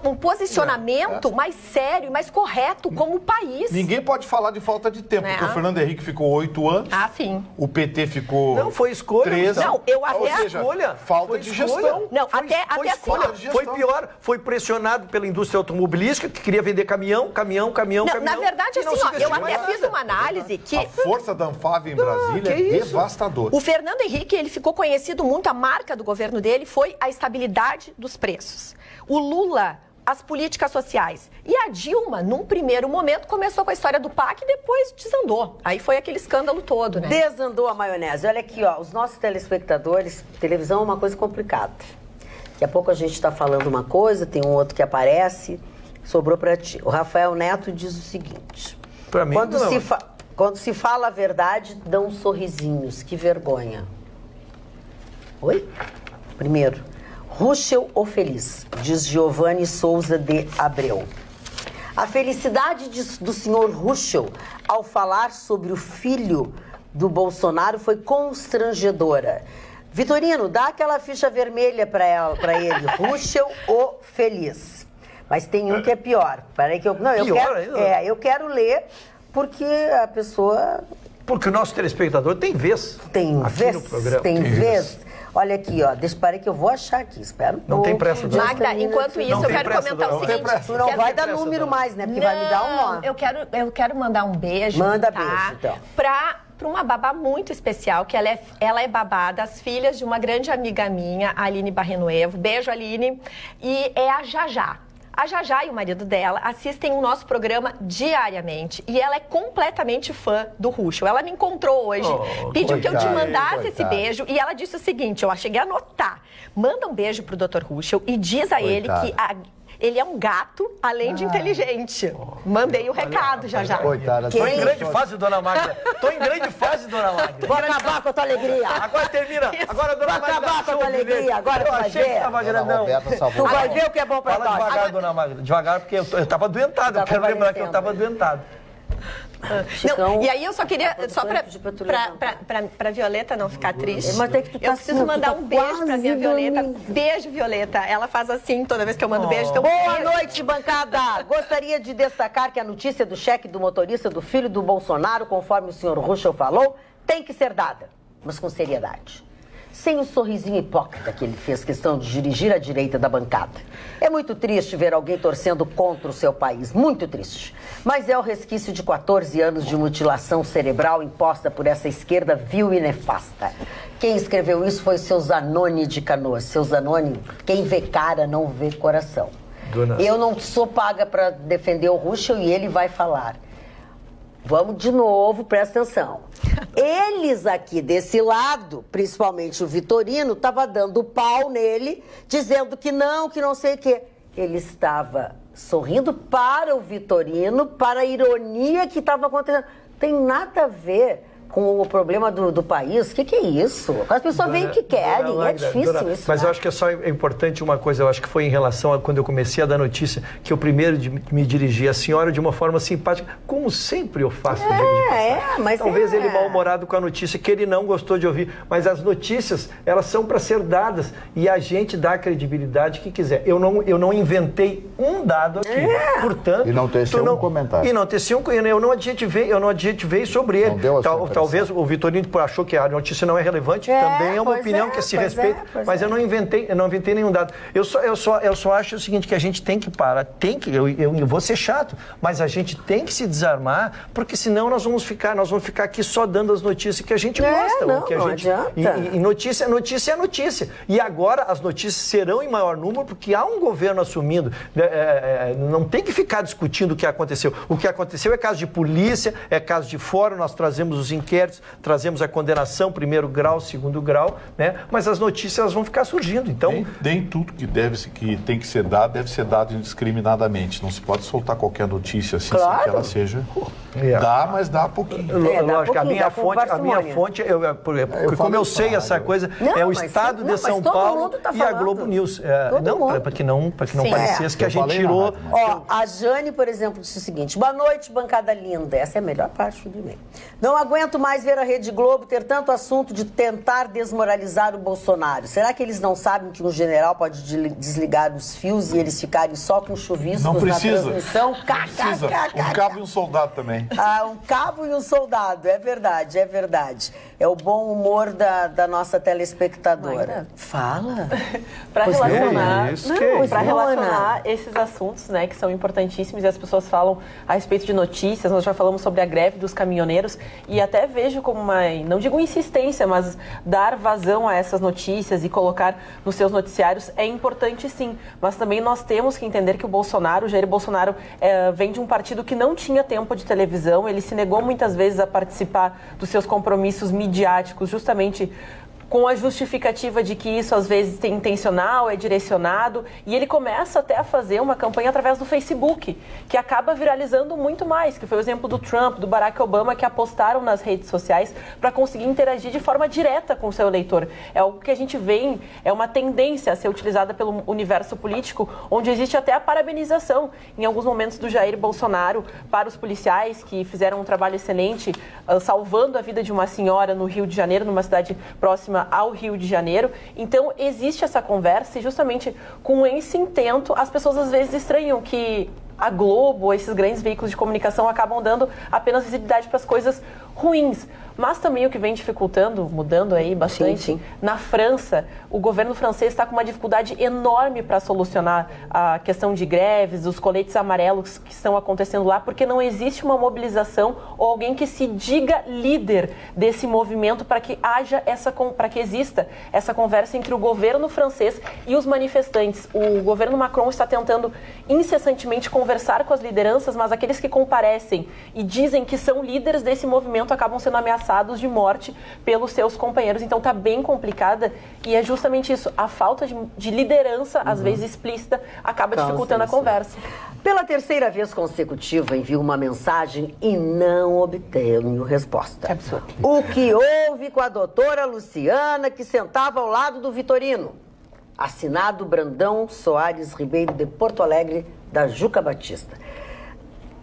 Um posicionamento mais sério e mais correto como país. Ninguém pode falar de falta de tempo, porque o Fernando Henrique ficou 8 anos. Ah, sim. O PT ficou... Não, foi escolha. 13. Não, eu até... Ou seja, falta de gestão. Não, até escolha. assim... Foi pior, foi pressionado pela indústria automobilística, que queria vender caminhão. Na verdade, assim, ó, eu até fiz uma análise que... A força da Anfávia em Brasília é devastadora. O Fernando Henrique, ele ficou conhecido muito, a marca do governo dele foi a estabilidade dos preços. O Lula... as políticas sociais. E a Dilma, num primeiro momento, começou com a história do PAC e depois desandou. Aí foi aquele escândalo todo, né? Desandou a maionese. Olha aqui, ó, os nossos telespectadores, televisão é uma coisa complicada. Daqui a pouco a gente está falando uma coisa, tem um outro que aparece, sobrou para ti. O Rafael Neto diz o seguinte... Para mim, quando se fala a verdade, dão sorrisinhos. Que vergonha. Oi? Primeiro... Ruschel ou feliz, diz Giovanni Souza de Abreu. A felicidade do senhor Ruschel ao falar sobre o filho do Bolsonaro foi constrangedora. Vitorino, dá aquela ficha vermelha para ele. Ruschel ou feliz. Mas tem um que é pior. Peraí que eu quero ler porque a pessoa... Porque o nosso telespectador tem vez. Tem vez. No programa. Tem vez. Olha aqui, ó. Parei que eu vou achar aqui. Espera um pouco. Não tem pressa. Magda, enquanto isso, eu quero comentar o seguinte. Tu não vai dar número mais, né? Porque vai me dar um nó. Eu quero mandar um beijo. Manda beijo, então. Para uma babá muito especial, que ela é babá das filhas de uma grande amiga minha, a Aline Barrenuevo. Beijo, Aline. E é a Jajá. A Jajá e o marido dela assistem o nosso programa diariamente e ela é completamente fã do Ruschel. Ela me encontrou hoje, pediu que eu te mandasse esse beijo e ela disse o seguinte, eu cheguei a anotar, manda um beijo pro Dr. Ruschel e diz a ele que ele é um gato, além de inteligente. Mandei o recado, já. Coitada. Tô em grande fase, dona Magda. Vou acabar com a tua alegria. Agora termina. Agora, dona Magda. Vou acabar com a tua alegria. Agora tu vai ver. Tu vai ver o que é bom pra nós. Fala devagar, dona Magda. Devagar, porque eu tava adoentado. Eu quero lembrar que eu tava adoentado. Não, e aí eu só queria, só pra Violeta não ficar triste, eu preciso mandar um beijo pra minha Violeta. Beijo, Violeta. Ela faz assim toda vez que eu mando beijo. Então, boa noite, bancada! Gostaria de destacar que a notícia do cheque do motorista do filho do Bolsonaro, conforme o senhor Ruschel falou, tem que ser dada, mas com seriedade. Sem o sorrisinho hipócrita que ele fez questão de dirigir à direita da bancada. É muito triste ver alguém torcendo contra o seu país, muito triste. Mas é o resquício de 14 anos de mutilação cerebral imposta por essa esquerda vil e nefasta. Quem escreveu isso foi seu Zanoni de Canoas. Seu Zanoni, quem vê cara não vê coração. Eu não sou paga para defender o Ruschel e ele vai falar. Vamos de novo, presta atenção. Eles aqui desse lado, principalmente o Vitorino, estava dando pau nele, dizendo que não sei o quê. Ele estava sorrindo para o Vitorino, para a ironia que estava acontecendo. Tem nada a ver com o problema do país. O que é isso? As pessoas veem o que querem, é difícil isso. Mas né? eu acho que é importante uma coisa, eu acho que foi em relação a quando eu comecei a dar notícia, que eu primeiro me dirigi à senhora de uma forma simpática, como sempre eu faço. Mas talvez ele mal-humorado com a notícia, que ele não gostou de ouvir, mas as notícias, elas são para ser dadas e a gente dá a credibilidade que quiser. Eu não inventei um dado aqui, portanto... E não teceu um comentário. E não teceu eu não adjetivei sobre ele. Talvez o Vitorino achou que a notícia não é relevante, também é uma opinião que se respeita, mas eu não inventei nenhum dado. Eu só acho o seguinte, que a gente tem que parar, eu vou ser chato, mas a gente tem que se desarmar, porque senão nós vamos ficar aqui só dando as notícias que a gente gosta. Não adianta. E notícia é notícia. E agora as notícias serão em maior número, porque há um governo assumindo. Não tem que ficar discutindo o que aconteceu. O que aconteceu é caso de polícia, é caso de fórum, nós trazemos os inquéritos, trazemos a condenação, primeiro grau, segundo grau, né? Mas as notícias elas vão ficar surgindo. Então, nem tudo que tem que ser dado deve ser dado indiscriminadamente. Não se pode soltar qualquer notícia assim, sem que ela seja. Dá, mas dá pouquinho. Lógico, a minha fonte, como eu sei essa coisa, é o Estado de São Paulo e a Globo News. Para que não parecesse que a gente tirou. A Jane, por exemplo, disse o seguinte: boa noite, bancada linda. Essa é a melhor parte do e-mail. Não aguento mais ver a Rede Globo ter tanto assunto de tentar desmoralizar o Bolsonaro. Será que eles não sabem que um general pode desligar os fios e eles ficarem só com chuviscos na transmissão? Não precisa. Um cabo e um soldado também. Um cabo e um soldado, é verdade. É o bom humor da nossa telespectadora. Maíra. Fala. Para relacionar esses assuntos, né, que são importantíssimos, e as pessoas falam a respeito de notícias, nós já falamos sobre a greve dos caminhoneiros, e até vejo como não digo insistência, mas dar vazão a essas notícias e colocar nos seus noticiários é importante sim, mas também nós temos que entender que o Jair Bolsonaro vem de um partido que não tinha tempo de televisão, ele se negou muitas vezes a participar dos seus compromissos midiáticos, justamente com a justificativa de que isso às vezes é intencional, é direcionado, e ele começa até a fazer uma campanha através do Facebook, que acaba viralizando muito mais, que foi o exemplo do Trump, do Barack Obama, que apostaram nas redes sociais para conseguir interagir de forma direta com o seu eleitor. É algo que a gente vê, é uma tendência a ser utilizada pelo universo político, onde existe até a parabenização, em alguns momentos, do Jair Bolsonaro para os policiais, que fizeram um trabalho excelente, salvando a vida de uma senhora no Rio de Janeiro, numa cidade próxima ao Rio de Janeiro. Então existe essa conversa e justamente com esse intento as pessoas às vezes estranham que a Globo, esses grandes veículos de comunicação acabam dando apenas visibilidade para as coisas ruins. Mas também o que vem dificultando, mudando aí bastante, sim. Na França, o governo francês está com uma dificuldade enorme para solucionar a questão de greves, dos coletes amarelos que estão acontecendo lá, porque não existe uma mobilização ou alguém que se diga líder desse movimento para que exista essa conversa entre o governo francês e os manifestantes. O governo Macron está tentando incessantemente conversar com as lideranças, mas aqueles que comparecem e dizem que são líderes desse movimento acabam sendo ameaçados de morte pelos seus companheiros. Então está bem complicada e é justamente isso, a falta de liderança, às vezes explícita, acaba dificultando a conversa. Pela terceira vez consecutiva envio uma mensagem e não obtenho resposta. Que absurdo. O que houve com a doutora Luciana que sentava ao lado do Vitorino? Assinado Brandão Soares Ribeiro, de Porto Alegre, da Juca Batista.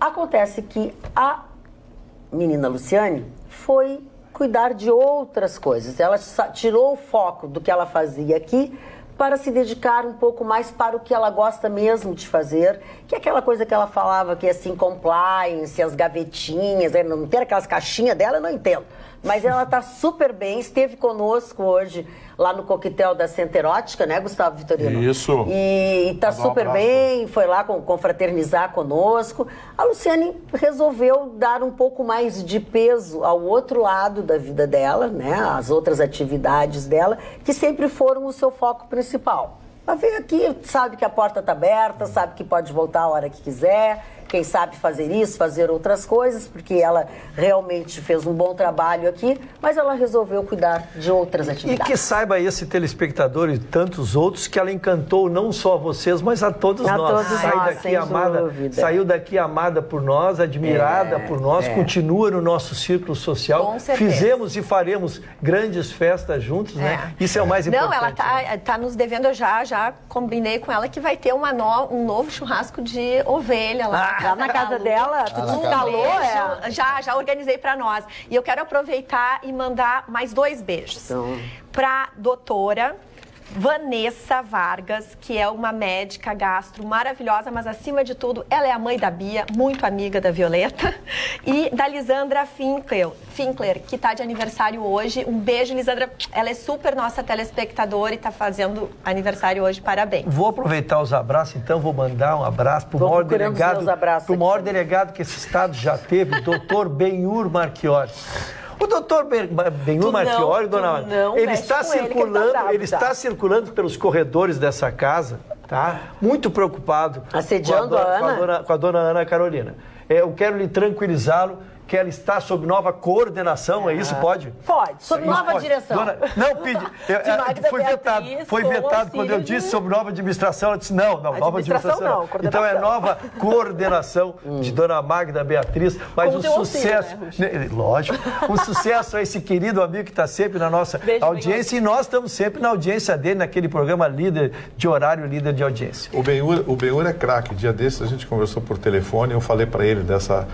Acontece que a menina Luciane foi cuidar de outras coisas. Ela tirou o foco do que ela fazia aqui para se dedicar um pouco mais para o que ela gosta mesmo de fazer, que é aquela coisa que ela falava que assim, compliance, as gavetinhas, não ter aquelas caixinhas dela, eu não entendo. Mas ela está super bem, esteve conosco hoje lá no coquetel da Centerótica, né, Gustavo Vitorino? Isso. E está super bem, foi lá confraternizar conosco. A Luciane resolveu dar um pouco mais de peso ao outro lado da vida dela, né, as outras atividades dela, que sempre foram o seu foco principal. Ela veio aqui, sabe que a porta está aberta, sabe que pode voltar a hora que quiser, quem sabe fazer isso, fazer outras coisas, porque ela realmente fez um bom trabalho aqui, mas ela resolveu cuidar de outras atividades. E que saiba esse telespectador e tantos outros que ela encantou não só a vocês, mas a todos nós. Saiu daqui amada por nós, admirada por nós, continua no nosso círculo social. Com certeza. Fizemos e faremos grandes festas juntos, né? Isso é o mais importante. Não, ela tá nos devendo, eu já combinei com ela que vai ter um novo churrasco de ovelha lá na casa dela, tudo escalou, Já organizei para nós. E eu quero aproveitar e mandar mais 2 beijos. Para doutora Vanessa Vargas, que é uma médica gastro maravilhosa, mas acima de tudo, ela é a mãe da Bia, muito amiga da Violeta, e da Lisandra Finkler, que está de aniversário hoje. Um beijo, Lisandra. Ela é super nossa telespectadora e está fazendo aniversário hoje. Parabéns. Vou aproveitar os abraços, então, vou mandar um abraço para o maior delegado que esse estado já teve, o doutor Benhur Marchiori. O doutor Benhur Marchiori, dona Magda, ele está circulando pelos corredores dessa casa, tá? Muito preocupado. Assediando a Ana? Com a dona Ana Carolina. Eu quero lhe tranquilizá-lo que ela está sob nova coordenação, é isso? Pode? Pode, sob nova direção. Não, pedi. Foi vetado quando eu disse sobre nova administração. Ela disse, não, nova administração não. Então é nova coordenação de dona Magda Beatriz. Mas o sucesso, lógico, o sucesso a esse querido amigo que está sempre na nossa audiência, e nós estamos sempre na audiência dele, naquele programa líder de horário, líder de audiência. O Benhur é craque. Dia desses a gente conversou por telefone, eu falei para ele dessa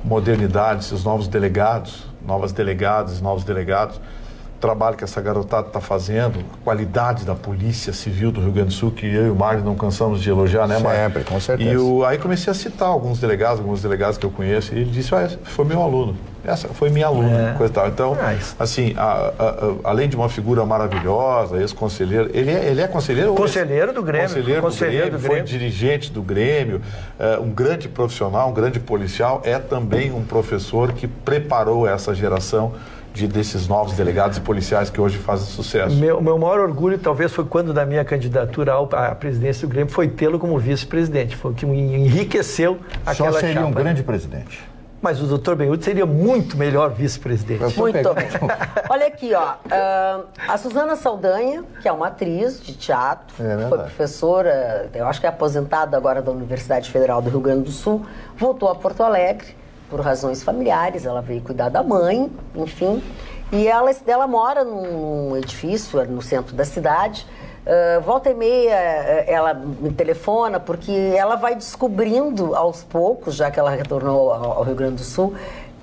modernidade, esses novos delegados, novas delegadas, novos delegados, o trabalho que essa garotada está fazendo, a qualidade da Polícia Civil do Rio Grande do Sul, que eu e o Mário não cansamos de elogiar, né, Mário? Sempre, com certeza. E aí comecei a citar alguns delegados que eu conheço, e ele disse, foi meu aluno. Essa foi minha aluna, coisa e tal. Então, assim, além de uma figura maravilhosa, ex-conselheiro, ele é conselheiro? Conselheiro do Grêmio. Conselheiro do Grêmio, foi dirigente do Grêmio, um grande profissional, um grande policial, é também um professor que preparou essa geração desses novos delegados e policiais que hoje fazem sucesso. Meu maior orgulho, talvez, foi quando da minha candidatura à presidência do Grêmio, foi tê-lo como vice-presidente. Foi o que me enriqueceu aquela chapa. Só seria um grande presidente. Mas o doutor Benhur seria muito melhor vice-presidente. Muito bem. Olha aqui, ó. A Suzana Saldanha, que é uma atriz de teatro, foi professora, eu acho que é aposentada agora da Universidade Federal do Rio Grande do Sul, voltou a Porto Alegre por razões familiares, ela veio cuidar da mãe, enfim. E ela mora num edifício no centro da cidade. Volta e meia ela me telefona, porque ela vai descobrindo aos poucos, já que ela retornou ao Rio Grande do Sul,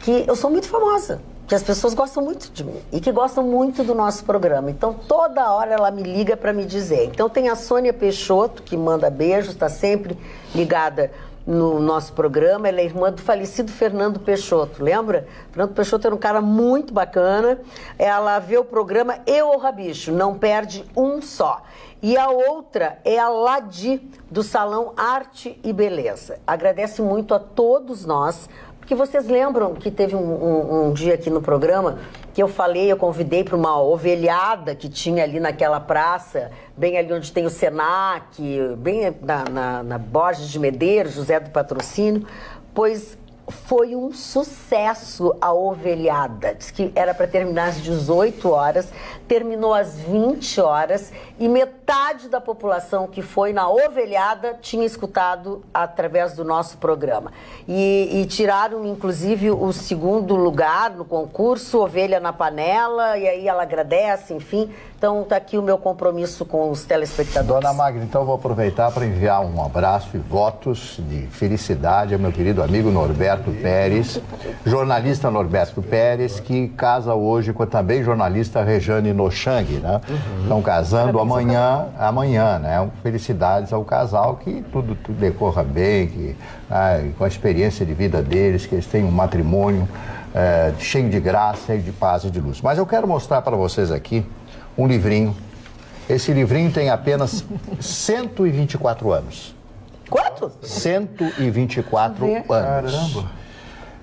que eu sou muito famosa, que as pessoas gostam muito de mim e que gostam muito do nosso programa. Então, toda hora ela me liga para me dizer. Então, tem a Sônia Peixoto, que manda beijos, está sempre ligada no nosso programa. Ela é irmã do falecido Fernando Peixoto, lembra? Fernando Peixoto era um cara muito bacana. Ela vê o programa e o Rabicho, não perde um só. E a outra é a Ladi, do Salão Arte e Beleza. Agradece muito a todos nós, porque vocês lembram que teve um dia aqui no programa que eu convidei para uma ovelhada que tinha ali naquela praça, bem ali onde tem o Senac, bem na Borges de Medeiros, José do Patrocínio, pois foi um sucesso a ovelhada. Diz que era para terminar às 18 horas, terminou às 20 horas e metade da população que foi na ovelhada tinha escutado através do nosso programa. E tiraram, inclusive, o segundo lugar no concurso, Ovelha na Panela, e aí ela agradece, enfim. Então, está aqui o meu compromisso com os telespectadores. Dona Magda, então eu vou aproveitar para enviar um abraço e votos de felicidade ao meu querido amigo Norberto Pérez, jornalista Norberto Pérez, que casa hoje com a também jornalista Rejane Nochang, né? Estão casando amanhã, né? Felicidades ao casal, que tudo decorra bem, que com a experiência de vida deles, que eles tenham um matrimônio cheio de graça e de paz e de luz. Mas eu quero mostrar para vocês aqui um livrinho. Esse livrinho tem apenas 124 anos. Quanto? 124 anos. Caramba!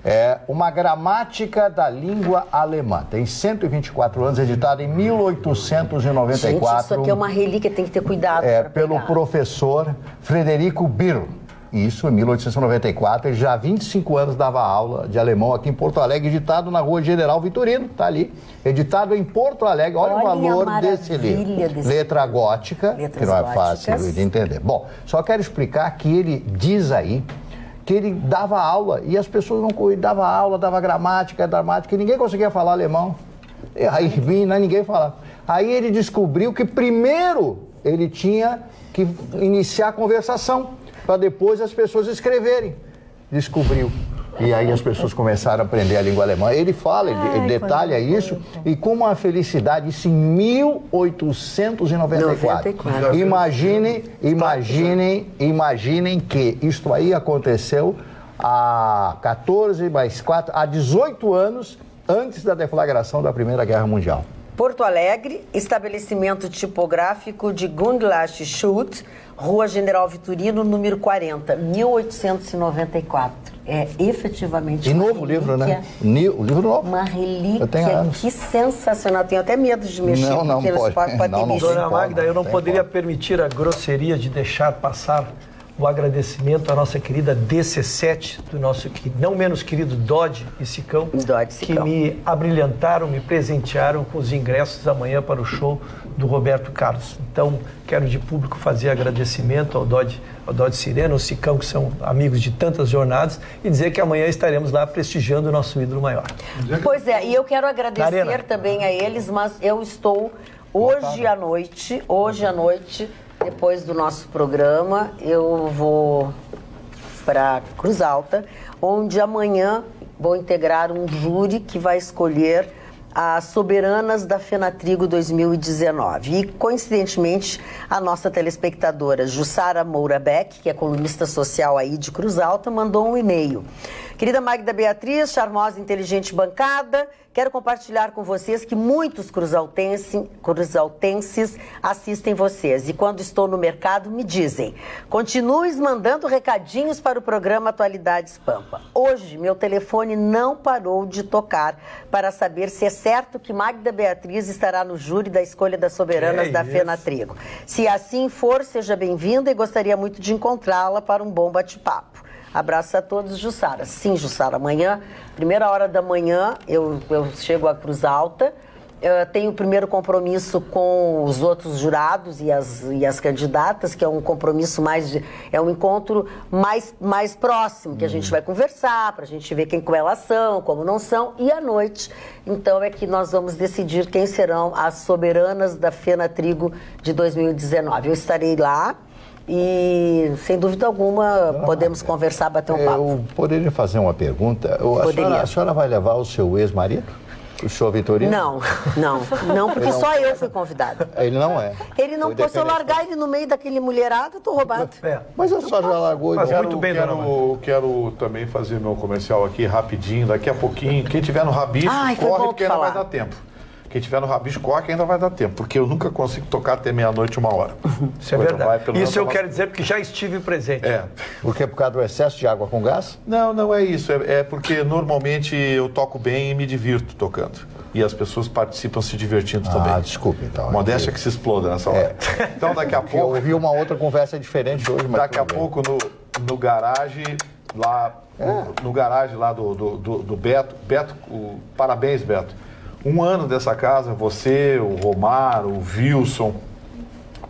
É uma gramática da língua alemã. Tem 124 anos, editado em 1894. Gente, isso aqui é uma relíquia, tem que ter cuidado. Pelo professor Frederico Birl. isso em 1894, ele já há 25 anos dava aula de alemão aqui em Porto Alegre, editado na Rua General Vitorino, tá ali, editado em Porto Alegre, olha o valor desse livro. Letra gótica, que não é fácil de entender. Bom, só quero explicar que ele diz aí que ele dava aula e as pessoas não dava aula, dava gramática, e ninguém conseguia falar alemão. E aí ninguém falava. Aí ele descobriu que primeiro ele tinha que iniciar a conversação, para depois as pessoas escreverem. Descobriu. E aí as pessoas começaram a aprender a língua alemã. Ele fala, ele detalha isso, e com uma felicidade, isso em 1894. Imaginem que isto aí aconteceu há 14 mais 4, há 18 anos antes da deflagração da Primeira Guerra Mundial. Porto Alegre, estabelecimento tipográfico de Gundlach Schult, Rua General Vitorino, número 40, 1894. É efetivamente uma novo relíquia, livro, né? O livro novo. Uma relíquia, que sensacional. Tenho até medo de mexer. Não pode. Dona Magda, eu não poderia permitir a grosseria de deixar passar o agradecimento à nossa querida DC7, do nosso não menos querido Dodge e Sicão, que me abrilhantaram, me presentearam com os ingressos amanhã para o show do Roberto Carlos. Então, quero de público fazer agradecimento ao Dodge Sirena, ao Sicão, que são amigos de tantas jornadas, e dizer que amanhã estaremos lá prestigiando o nosso ídolo maior. Pois é, e eu quero agradecer também a eles, mas eu estou hoje à noite, depois do nosso programa, eu vou para Cruz Alta, onde amanhã vou integrar um júri que vai escolher as soberanas da Fenatrigo 2019. E, coincidentemente, a nossa telespectadora Jussara Moura Beck, que é colunista social aí de Cruz Alta, mandou um e-mail. Querida Magda Beatriz, charmosa e inteligente bancada, quero compartilhar com vocês que muitos cruzaltenses assistem vocês. E quando estou no mercado, me dizem: continues mandando recadinhos para o programa Atualidades Pampa. Hoje, meu telefone não parou de tocar para saber se é certo que Magda Beatriz estará no júri da escolha das soberanas da Fenatrigo. Se assim for, seja bem-vinda e gostaria muito de encontrá-la para um bom bate-papo. Abraço a todos, Jussara. Sim, Jussara, amanhã, primeira hora da manhã, eu chego a Cruz Alta. Eu tenho o primeiro compromisso com os outros jurados e as candidatas, que é um compromisso é um encontro mais próximo, que a gente vai conversar, para a gente ver como elas são, como não são. E à noite, então, é que nós vamos decidir quem serão as soberanas da Fenatrigo de 2019. Eu estarei lá. E, sem dúvida alguma, podemos conversar, bater um papo. Eu poderia fazer uma pergunta? A senhora vai levar o seu ex-marido? O senhor Vitorino? Não, porque só eu fui convidada. Ele não é. Ele não pôs, se eu largar ele no meio daquele mulherado, eu tô roubado. Mas a senhora já largou. Muito bem, quero também fazer meu comercial aqui rapidinho, daqui a pouquinho. Quem tiver no Rabicho, corre, porque ainda vai dar tempo. Quem tiver no Rabicho, corre, ainda vai dar tempo, porque eu nunca consigo tocar até meia-noite, 1h. Isso é verdade. Isso eu quero dizer porque já estive presente. Porque é por causa do excesso de água com gás? Não é isso. É porque normalmente eu toco bem e me divirto tocando. E as pessoas participam se divertindo também. Desculpe, então. Modéstia que se exploda nessa hora. Então, daqui a pouco... Eu ouvi uma outra conversa diferente hoje, mas daqui a pouco, no garagem lá... No garagem lá do Beto. Parabéns, Beto. 1 ano dessa casa, você, o Romar, o Wilson,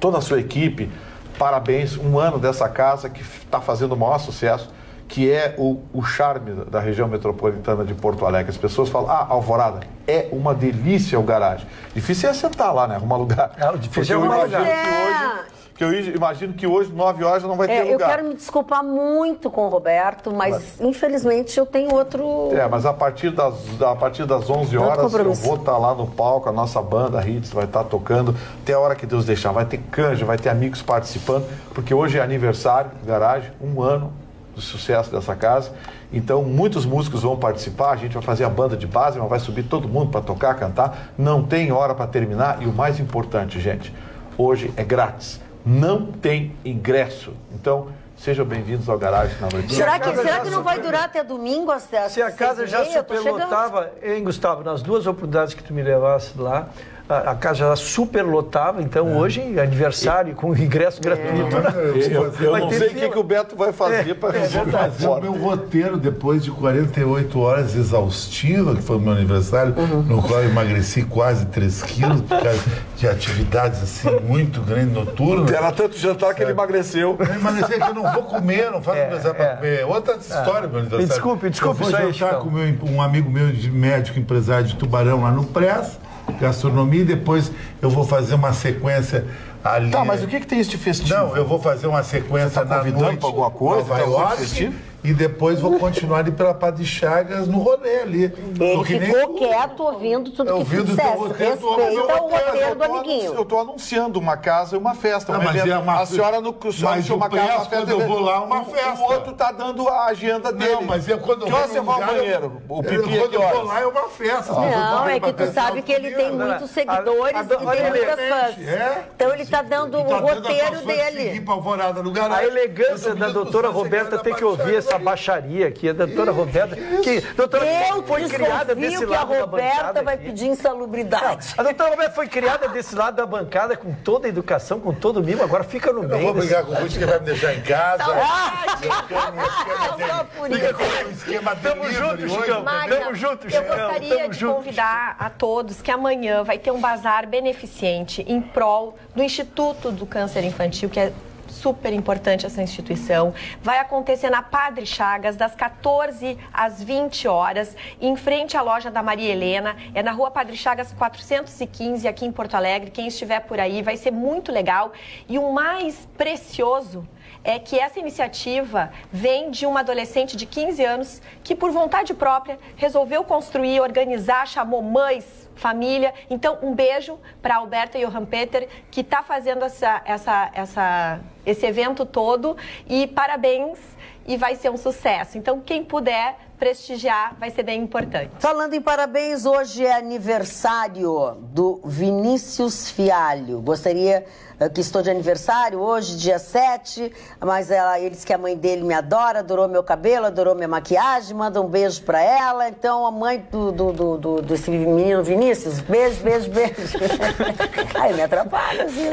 toda a sua equipe, parabéns. 1 ano dessa casa que está fazendo o maior sucesso, que é o charme da região metropolitana de Porto Alegre. As pessoas falam, Alvorada, é uma delícia o garagem. Difícil é sentar lá, né? Arrumar lugar. Difícil é arrumar lugar. Que eu imagino que hoje, 9 horas, não vai ter lugar. Eu quero me desculpar muito com o Roberto, mas infelizmente eu tenho outro... Mas a partir das 11 horas eu vou estar lá no palco, a nossa banda, a Hits, vai estar tocando até a hora que Deus deixar. Vai ter canja, vai ter amigos participando, porque hoje é aniversário do garagem, 1 ano do sucesso dessa casa. Então, muitos músicos vão participar, a gente vai fazer a banda de base, mas vai subir todo mundo para tocar, cantar. Não tem hora para terminar e o mais importante, gente, hoje é grátis. Não tem ingresso. Então, sejam bem-vindos ao Garagem na noite. Será que não vai durar até domingo? Se a casa já superlotava, hein, Gustavo, nas 2 oportunidades que tu me levasse lá, a casa já super lotava, então hoje, aniversário com ingresso gratuito. Eu não sei o que o Beto vai fazer para fazer o meu roteiro depois de 48 horas exaustiva, que foi o meu aniversário, no qual eu emagreci quase 3 quilos, por causa de atividades assim muito grandes, noturnas. Era tanto jantar que ele emagreceu. Eu emagreci que eu não vou comer, não faço aniversário para comer. Outra história, meu aniversário. Desculpe, eu vou jantar com um amigo meu de médico, empresário de Tubarão, lá no Press, gastronomia, e depois eu vou fazer uma sequência ali. Tá, mas o que tem isso de festivo? Não, eu vou fazer uma sequência na noite pra alguma coisa, Nova York, e depois vou continuar ali pela Padre Chagas no rolê ali. Ele ficou quieto ouvindo tudo que tu disseste. Respeita o roteiro do amiguinho. Eu tô anunciando uma casa e uma festa. Não, mas a senhora não mas uma casa, uma festa. Quando eu vou lá, uma festa. O outro tá dando a agenda dele. Não, mas quando eu vou no banheiro, o pipi quando eu vou lá é uma festa. Não, é que tu sabe que ele tem muitos seguidores e tem muitas fãs. Então ele tá dando o roteiro dele. A elegância da doutora Roberta tem que ouvir essa baixaria aqui, a doutora Roberta, que doutora foi criada desse lado da bancada. A Roberta vai pedir insalubridade. Não, a doutora Roberta foi criada desse lado da bancada com toda a educação, com todo o mimo, agora fica no meio. Eu vou brigar com o Ruth que vai me deixar em casa. Só por isso. Tamo junto, Chicão. Tamo junto, Chicão. Eu gostaria de convidar a todos que amanhã vai ter um bazar beneficente em prol do Instituto do Câncer Infantil, que é super importante essa instituição. Vai acontecer na Padre Chagas, das 14 às 20 horas, em frente à loja da Maria Helena. É na rua Padre Chagas 415, aqui em Porto Alegre. Quem estiver por aí, vai ser muito legal. E o mais precioso é que essa iniciativa vem de uma adolescente de 15 anos que, por vontade própria, resolveu construir, organizar, chamou mães, família. Então, um beijo para a Alberta Johan Peter, que está fazendo esse evento todo, e parabéns, e vai ser um sucesso. Então, quem puder prestigiar vai ser bem importante. Falando em parabéns, hoje é aniversário do Vinícius Fialho. Gostaria que estou de aniversário hoje, dia 7, mas ele disse que a mãe dele me adora, adorou meu cabelo, adorou minha maquiagem, manda um beijo pra ela. Então, a mãe desse menino Vinícius, beijo, beijo, beijo. Aí me atrapalha, assim,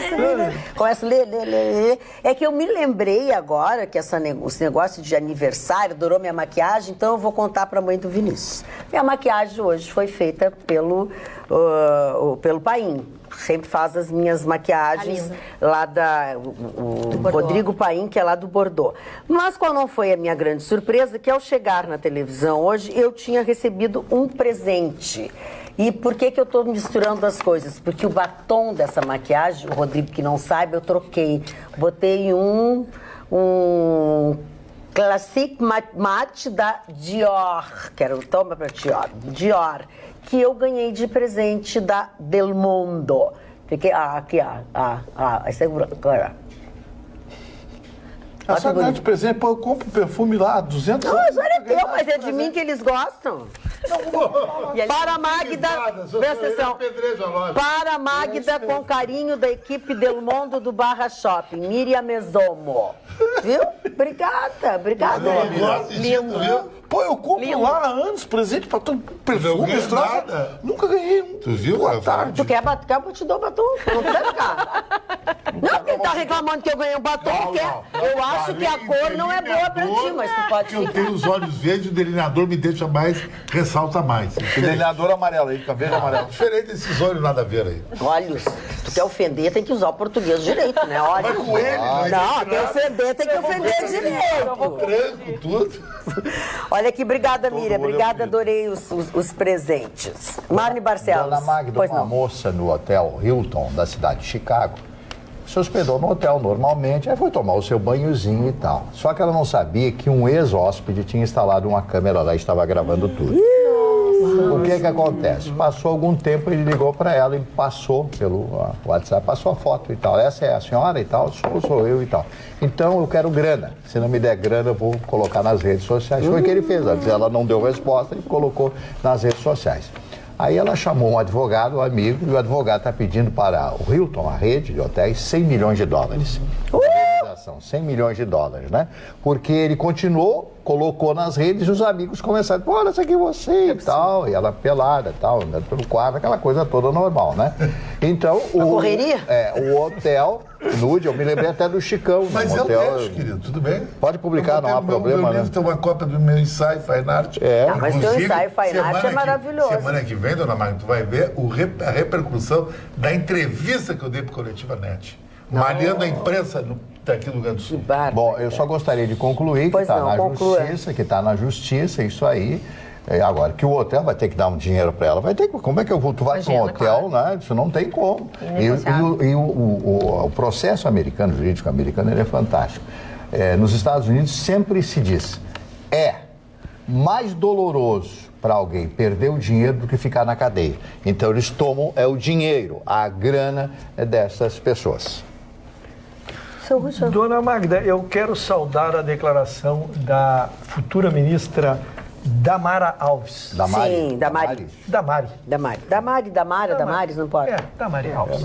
começo a ler. É que eu me lembrei agora que esse negócio de aniversário, adorou minha maquiagem, então eu vou contar pra mãe do Vinícius. Minha maquiagem hoje foi feita pelo Paim. Sempre faz as minhas maquiagens lá o Rodrigo Paim, que é lá do Bordeaux. Mas qual não foi a minha grande surpresa, que ao chegar na televisão hoje, eu tinha recebido um presente. E por que eu estou misturando as coisas? Porque o batom dessa maquiagem, o Rodrigo que não sabe, eu troquei. Botei um Classic Matte da Dior, que era o toma para Dior, que eu ganhei de presente da Del Mondo. Fiquei, esse é agora. A senhora dá de presente, eu compro perfume lá, 200 reais. Não, mas olha teu, mas é de mim que eles gostam. Para a Magda, presta atenção. Para a Magda, com carinho da equipe Del Mondo do Barra Shopping, Miriam Mesomo. Viu? Obrigada. Lindo, viu? Pô, eu compro lá há anos presente pra todo perfume. Nunca ganhei um. Tu viu? Boa tarde. Tu quer batom? Eu te dou batom. Não precisa ficar. Não, quem tá reclamando que eu ganhei um batom, eu acho que a cor não é boa pra ti, mas tu pode ficar. Eu tenho os olhos verdes, o delineador me deixa mais, ressalta mais. O delineador amarelo aí, fica verde amarelo. Diferente desses olhos nada a ver aí. Olhos. Tu quer ofender, tem que usar o português direito, né? Olha. Vai com ele, não, quer ofender, tem que ofender direito. Tranco, tudo. Olha aqui, obrigada, Miriam. Obrigada, adorei os presentes. Marne Barcelos. Dona Magda, uma moça no hotel Hilton, da cidade de Chicago, se hospedou no hotel normalmente, aí foi tomar o seu banhozinho e tal. Só que ela não sabia que um ex-hóspede tinha instalado uma câmera lá e estava gravando tudo. O que acontece? Passou algum tempo, ele ligou para ela e passou pelo WhatsApp, passou a foto e tal. Essa é a senhora e tal? Sou eu e tal. Então eu quero grana. Se não me der grana, eu vou colocar nas redes sociais. Foi o que ele fez. Ela não deu resposta e colocou nas redes sociais. Aí ela chamou um advogado, um amigo, e o advogado está pedindo para o Hilton, a rede de hotéis, 100 milhões de dólares. 100 milhões de dólares, né? Porque ele continuou colocou nas redes e os amigos começaram, pô, olha essa aqui você e tal, e ela pelada e tal, andando pelo quadro, aquela coisa toda normal, né? Então, correria? O hotel nude, eu me lembrei até do Chicão. Mas eu deixo, querido, tudo bem? Pode publicar, não há problema, meu livro tem uma cópia do meu ensaio Fine Art. Mas teu ensaio Fine Art é maravilhoso. Semana que vem, dona Magda, tu vai ver a repercussão da entrevista que eu dei pro Coletiva NET. Malhando a imprensa daqui do Rio Grande do Sul. Bom, eu só gostaria de concluir que está na justiça, isso aí. Agora, que o hotel vai ter que dar um dinheiro para ela, vai ter que. Como é que tu vai para um hotel, né? Isso não tem como. E o processo americano, jurídico americano, ele é fantástico. Nos Estados Unidos sempre se diz, é mais doloroso para alguém perder o dinheiro do que ficar na cadeia. Então eles tomam o dinheiro, a grana dessas pessoas. Dona Magda, eu quero saudar a declaração da futura ministra Damara Alves. Sim, Damari, não pode. Damari Alves.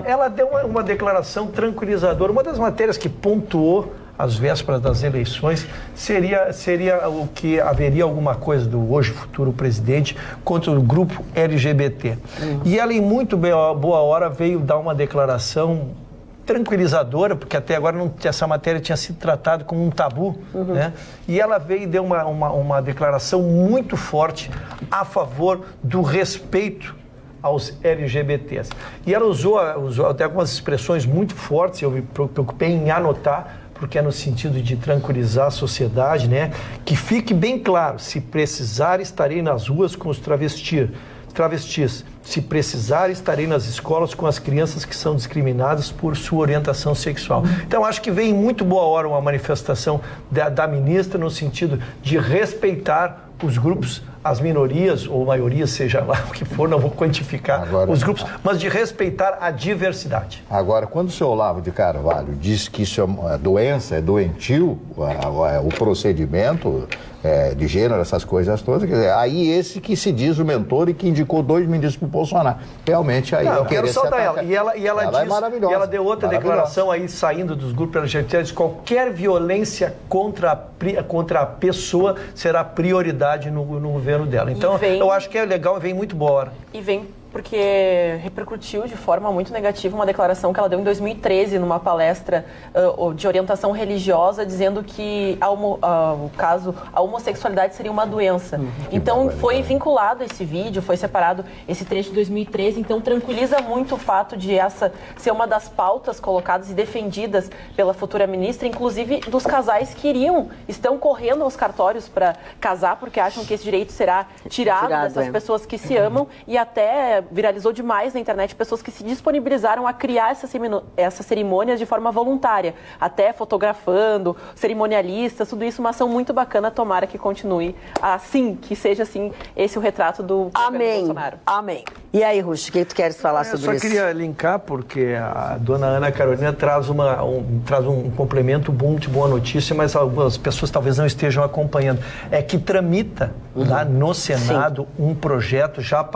Ela deu uma declaração tranquilizadora. Uma das matérias que pontuou às vésperas das eleições seria o que haveria alguma coisa do hoje futuro presidente contra o grupo LGBT. E ela, em muito boa hora, veio dar uma declaração tranquilizadora, porque até agora essa matéria tinha sido tratada como um tabu, né? E ela veio e deu uma declaração muito forte a favor do respeito aos LGBTs. E ela usou até algumas expressões muito fortes, eu me preocupei em anotar, porque é no sentido de tranquilizar a sociedade, né? Que fique bem claro, se precisar, estarei nas ruas com os travestis. Se precisar, estarei nas escolas com as crianças que são discriminadas por sua orientação sexual. Então, acho que vem em muito boa hora uma manifestação da ministra no sentido de respeitar os grupos, as minorias, ou maioria, seja lá o que for, não vou quantificar os grupos, mas de respeitar a diversidade. Agora, quando o senhor Olavo de Carvalho diz que isso é uma doença, é doentio, o procedimento de gênero, essas coisas todas, quer dizer, aí esse que se diz o mentor e que indicou 2 ministros para o Bolsonaro. Realmente aí eu quero saudar ela. E ela diz, é maravilhosa. E ela deu outra declaração aí, saindo dos grupos LGBTs, qualquer violência contra a pessoa será prioridade no governo dela. Então, eu acho que é legal, vem muito boa hora. E vem porque repercutiu de forma muito negativa uma declaração que ela deu em 2013 numa palestra de orientação religiosa, dizendo que a homossexualidade seria uma doença. Então foi vinculado esse vídeo, foi separado esse trecho de 2013, então tranquiliza muito o fato de essa ser uma das pautas colocadas e defendidas pela futura ministra, inclusive dos casais que estão correndo aos cartórios para casar, porque acham que esse direito será tirado dessas pessoas que se amam, e até viralizou demais na internet pessoas que se disponibilizaram a criar essas cerimônias de forma voluntária, até fotografando, cerimonialistas, tudo isso, uma ação muito bacana, tomara que continue assim, que seja assim, esse o retrato do governo Bolsonaro. Amém. E aí, Rush, o que tu queres falar sobre isso? Eu só queria linkar, porque a dona Ana Carolina traz um complemento de boa notícia, mas algumas pessoas talvez não estejam acompanhando. É que tramita lá no Senado um projeto, já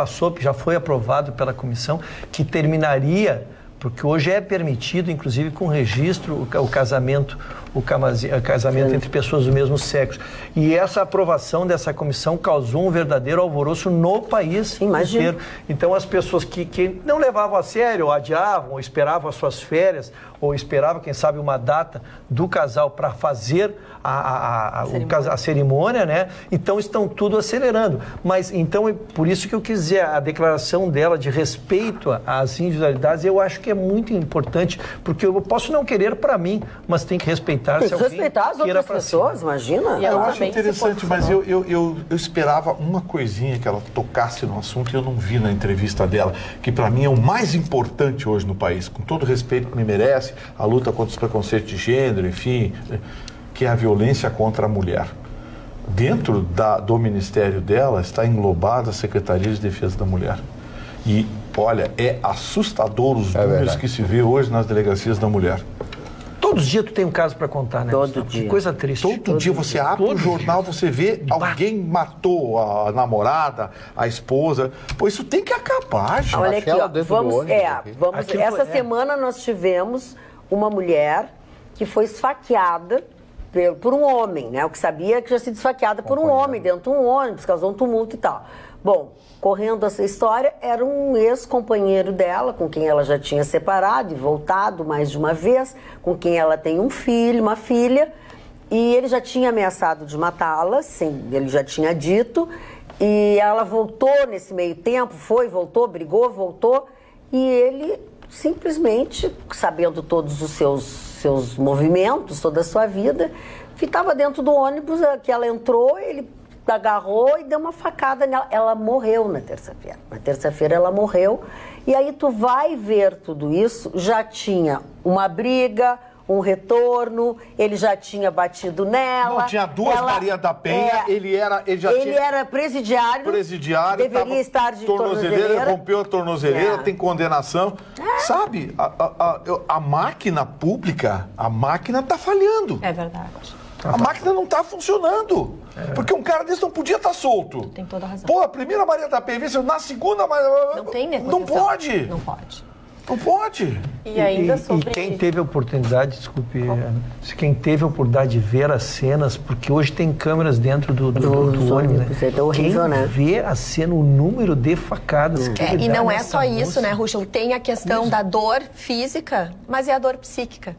foi aprovado pela comissão, que terminaria, porque hoje é permitido, inclusive com registro, o casamento entre pessoas do mesmo sexo. E essa aprovação dessa comissão causou um verdadeiro alvoroço no país inteiro. Então as pessoas que não levavam a sério, ou adiavam, ou esperavam as suas férias, ou esperavam, quem sabe, uma data do casal para fazer a cerimônia, né? Então estão tudo acelerando. Mas então é por isso que eu quis dizer, a declaração dela de respeito às individualidades, eu acho que é muito importante, porque eu posso não querer para mim, mas tem que respeitar. Tem que respeitar as outras pessoas, imagina. Eu acho interessante, mas eu esperava uma coisinha que ela tocasse no assunto e eu não vi na entrevista dela, que para mim é o mais importante hoje no país, com todo o respeito que me merece, a luta contra os preconceitos de gênero, enfim, que é a violência contra a mulher. Dentro do ministério dela está englobada a Secretaria de Defesa da Mulher. E, olha, é assustador os números que se vê hoje nas delegacias da mulher. Todos os dias tu tem um caso para contar, né? Todo dia. Que coisa triste. Todo dia você abre o jornal, você vê alguém matou a namorada, a esposa. Pô, isso tem que acabar, gente. Olha aqui, ó, essa semana nós tivemos uma mulher que foi esfaqueada por um homem, né? O que sabia que tinha sido esfaqueada por um homem dentro de um ônibus, causou um tumulto e tal. Bom, correndo essa história, era um ex-companheiro dela, com quem ela já tinha separado e voltado mais de uma vez, com quem ela tem um filho, uma filha, e ele já tinha ameaçado de matá-la, ele já tinha dito, e ela voltou nesse meio tempo, voltou, brigou, voltou, e ele simplesmente, sabendo todos os seus movimentos, toda a sua vida, estava dentro do ônibus que ela entrou, ele agarrou e deu uma facada nela. Ela morreu na terça-feira. Na terça-feira ela morreu. E aí tu vai ver tudo isso, já tinha uma briga, um retorno, ele já tinha batido nela. Não, tinha duas Maria da Penha, ele era presidiário, deveria estar de tornozeleira. Rompeu a tornozeleira, tem condenação. Sabe, a máquina pública, a máquina tá falhando. É verdade. A máquina não tá funcionando. Porque um cara desse não podia estar solto. Tem toda a razão. Pô, a primeira Maria da Penha, na segunda Maria... Não tem negociação. Não pode. Não pode. Não pode. E ainda sobre... E quem teve a oportunidade, desculpe, quem teve a oportunidade de ver as cenas, porque hoje tem câmeras dentro do ônibus, né? É horrível, quem né? vê a cena, o número de facadas que ele E dá não é nessa só isso, moça. né, Ruschel? Tem a questão da dor física, mas é a dor psíquica.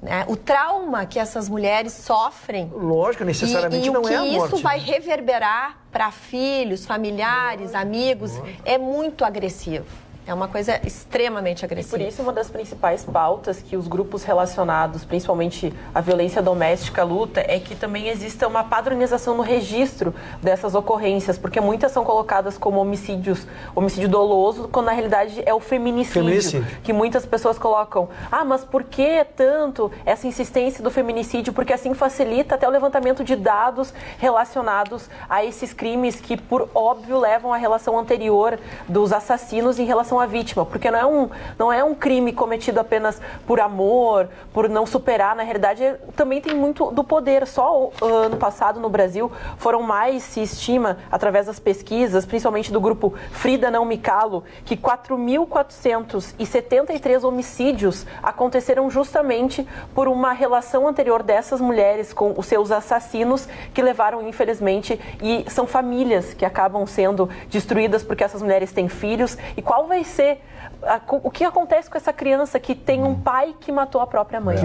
Né? O trauma que essas mulheres sofrem. Lógico, necessariamente não é a morte. E o que isso vai reverberar para filhos, familiares, amigos, é muito agressivo. É uma coisa extremamente agressiva. Por isso, uma das principais pautas que os grupos relacionados, principalmente a violência doméstica, luta, é que também exista uma padronização no registro dessas ocorrências, porque muitas são colocadas como homicídio doloso, quando na realidade é o feminicídio. Que muitas pessoas colocam. Ah, mas por que tanto essa insistência do feminicídio? Porque assim facilita até o levantamento de dados relacionados a esses crimes que, por óbvio, levam à relação anterior dos assassinos em relação à vítima, porque não é um crime cometido apenas por amor, por não superar, na realidade também tem muito do poder. Só ano passado no Brasil foram mais, se estima, através das pesquisas, principalmente do grupo Frida Não Me Calo, que 4.473 homicídios aconteceram justamente por uma relação anterior dessas mulheres com os seus assassinos, que levaram, infelizmente, e são famílias que acabam sendo destruídas porque essas mulheres têm filhos. E qual vai ser o que acontece com essa criança que tem um pai que matou a própria mãe?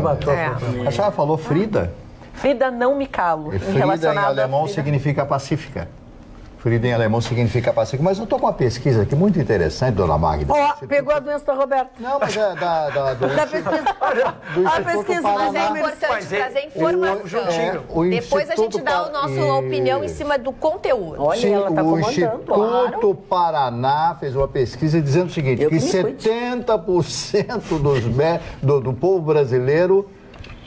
A senhora falou Frida? Frida Não Me Calo. Frida em alemão significa pacífica. Frida em alemão significa pacífica. Mas eu estou com uma pesquisa aqui muito interessante, dona Magda. Pegou a doença da Roberta. Não, mas é da pesquisa. A pesquisa, mas é importante trazer informação. Depois a gente dá a nossa opinião em cima do conteúdo. Olha, sim, ela está comandando. O Instituto Paraná fez uma pesquisa dizendo o seguinte, que 70% do povo brasileiro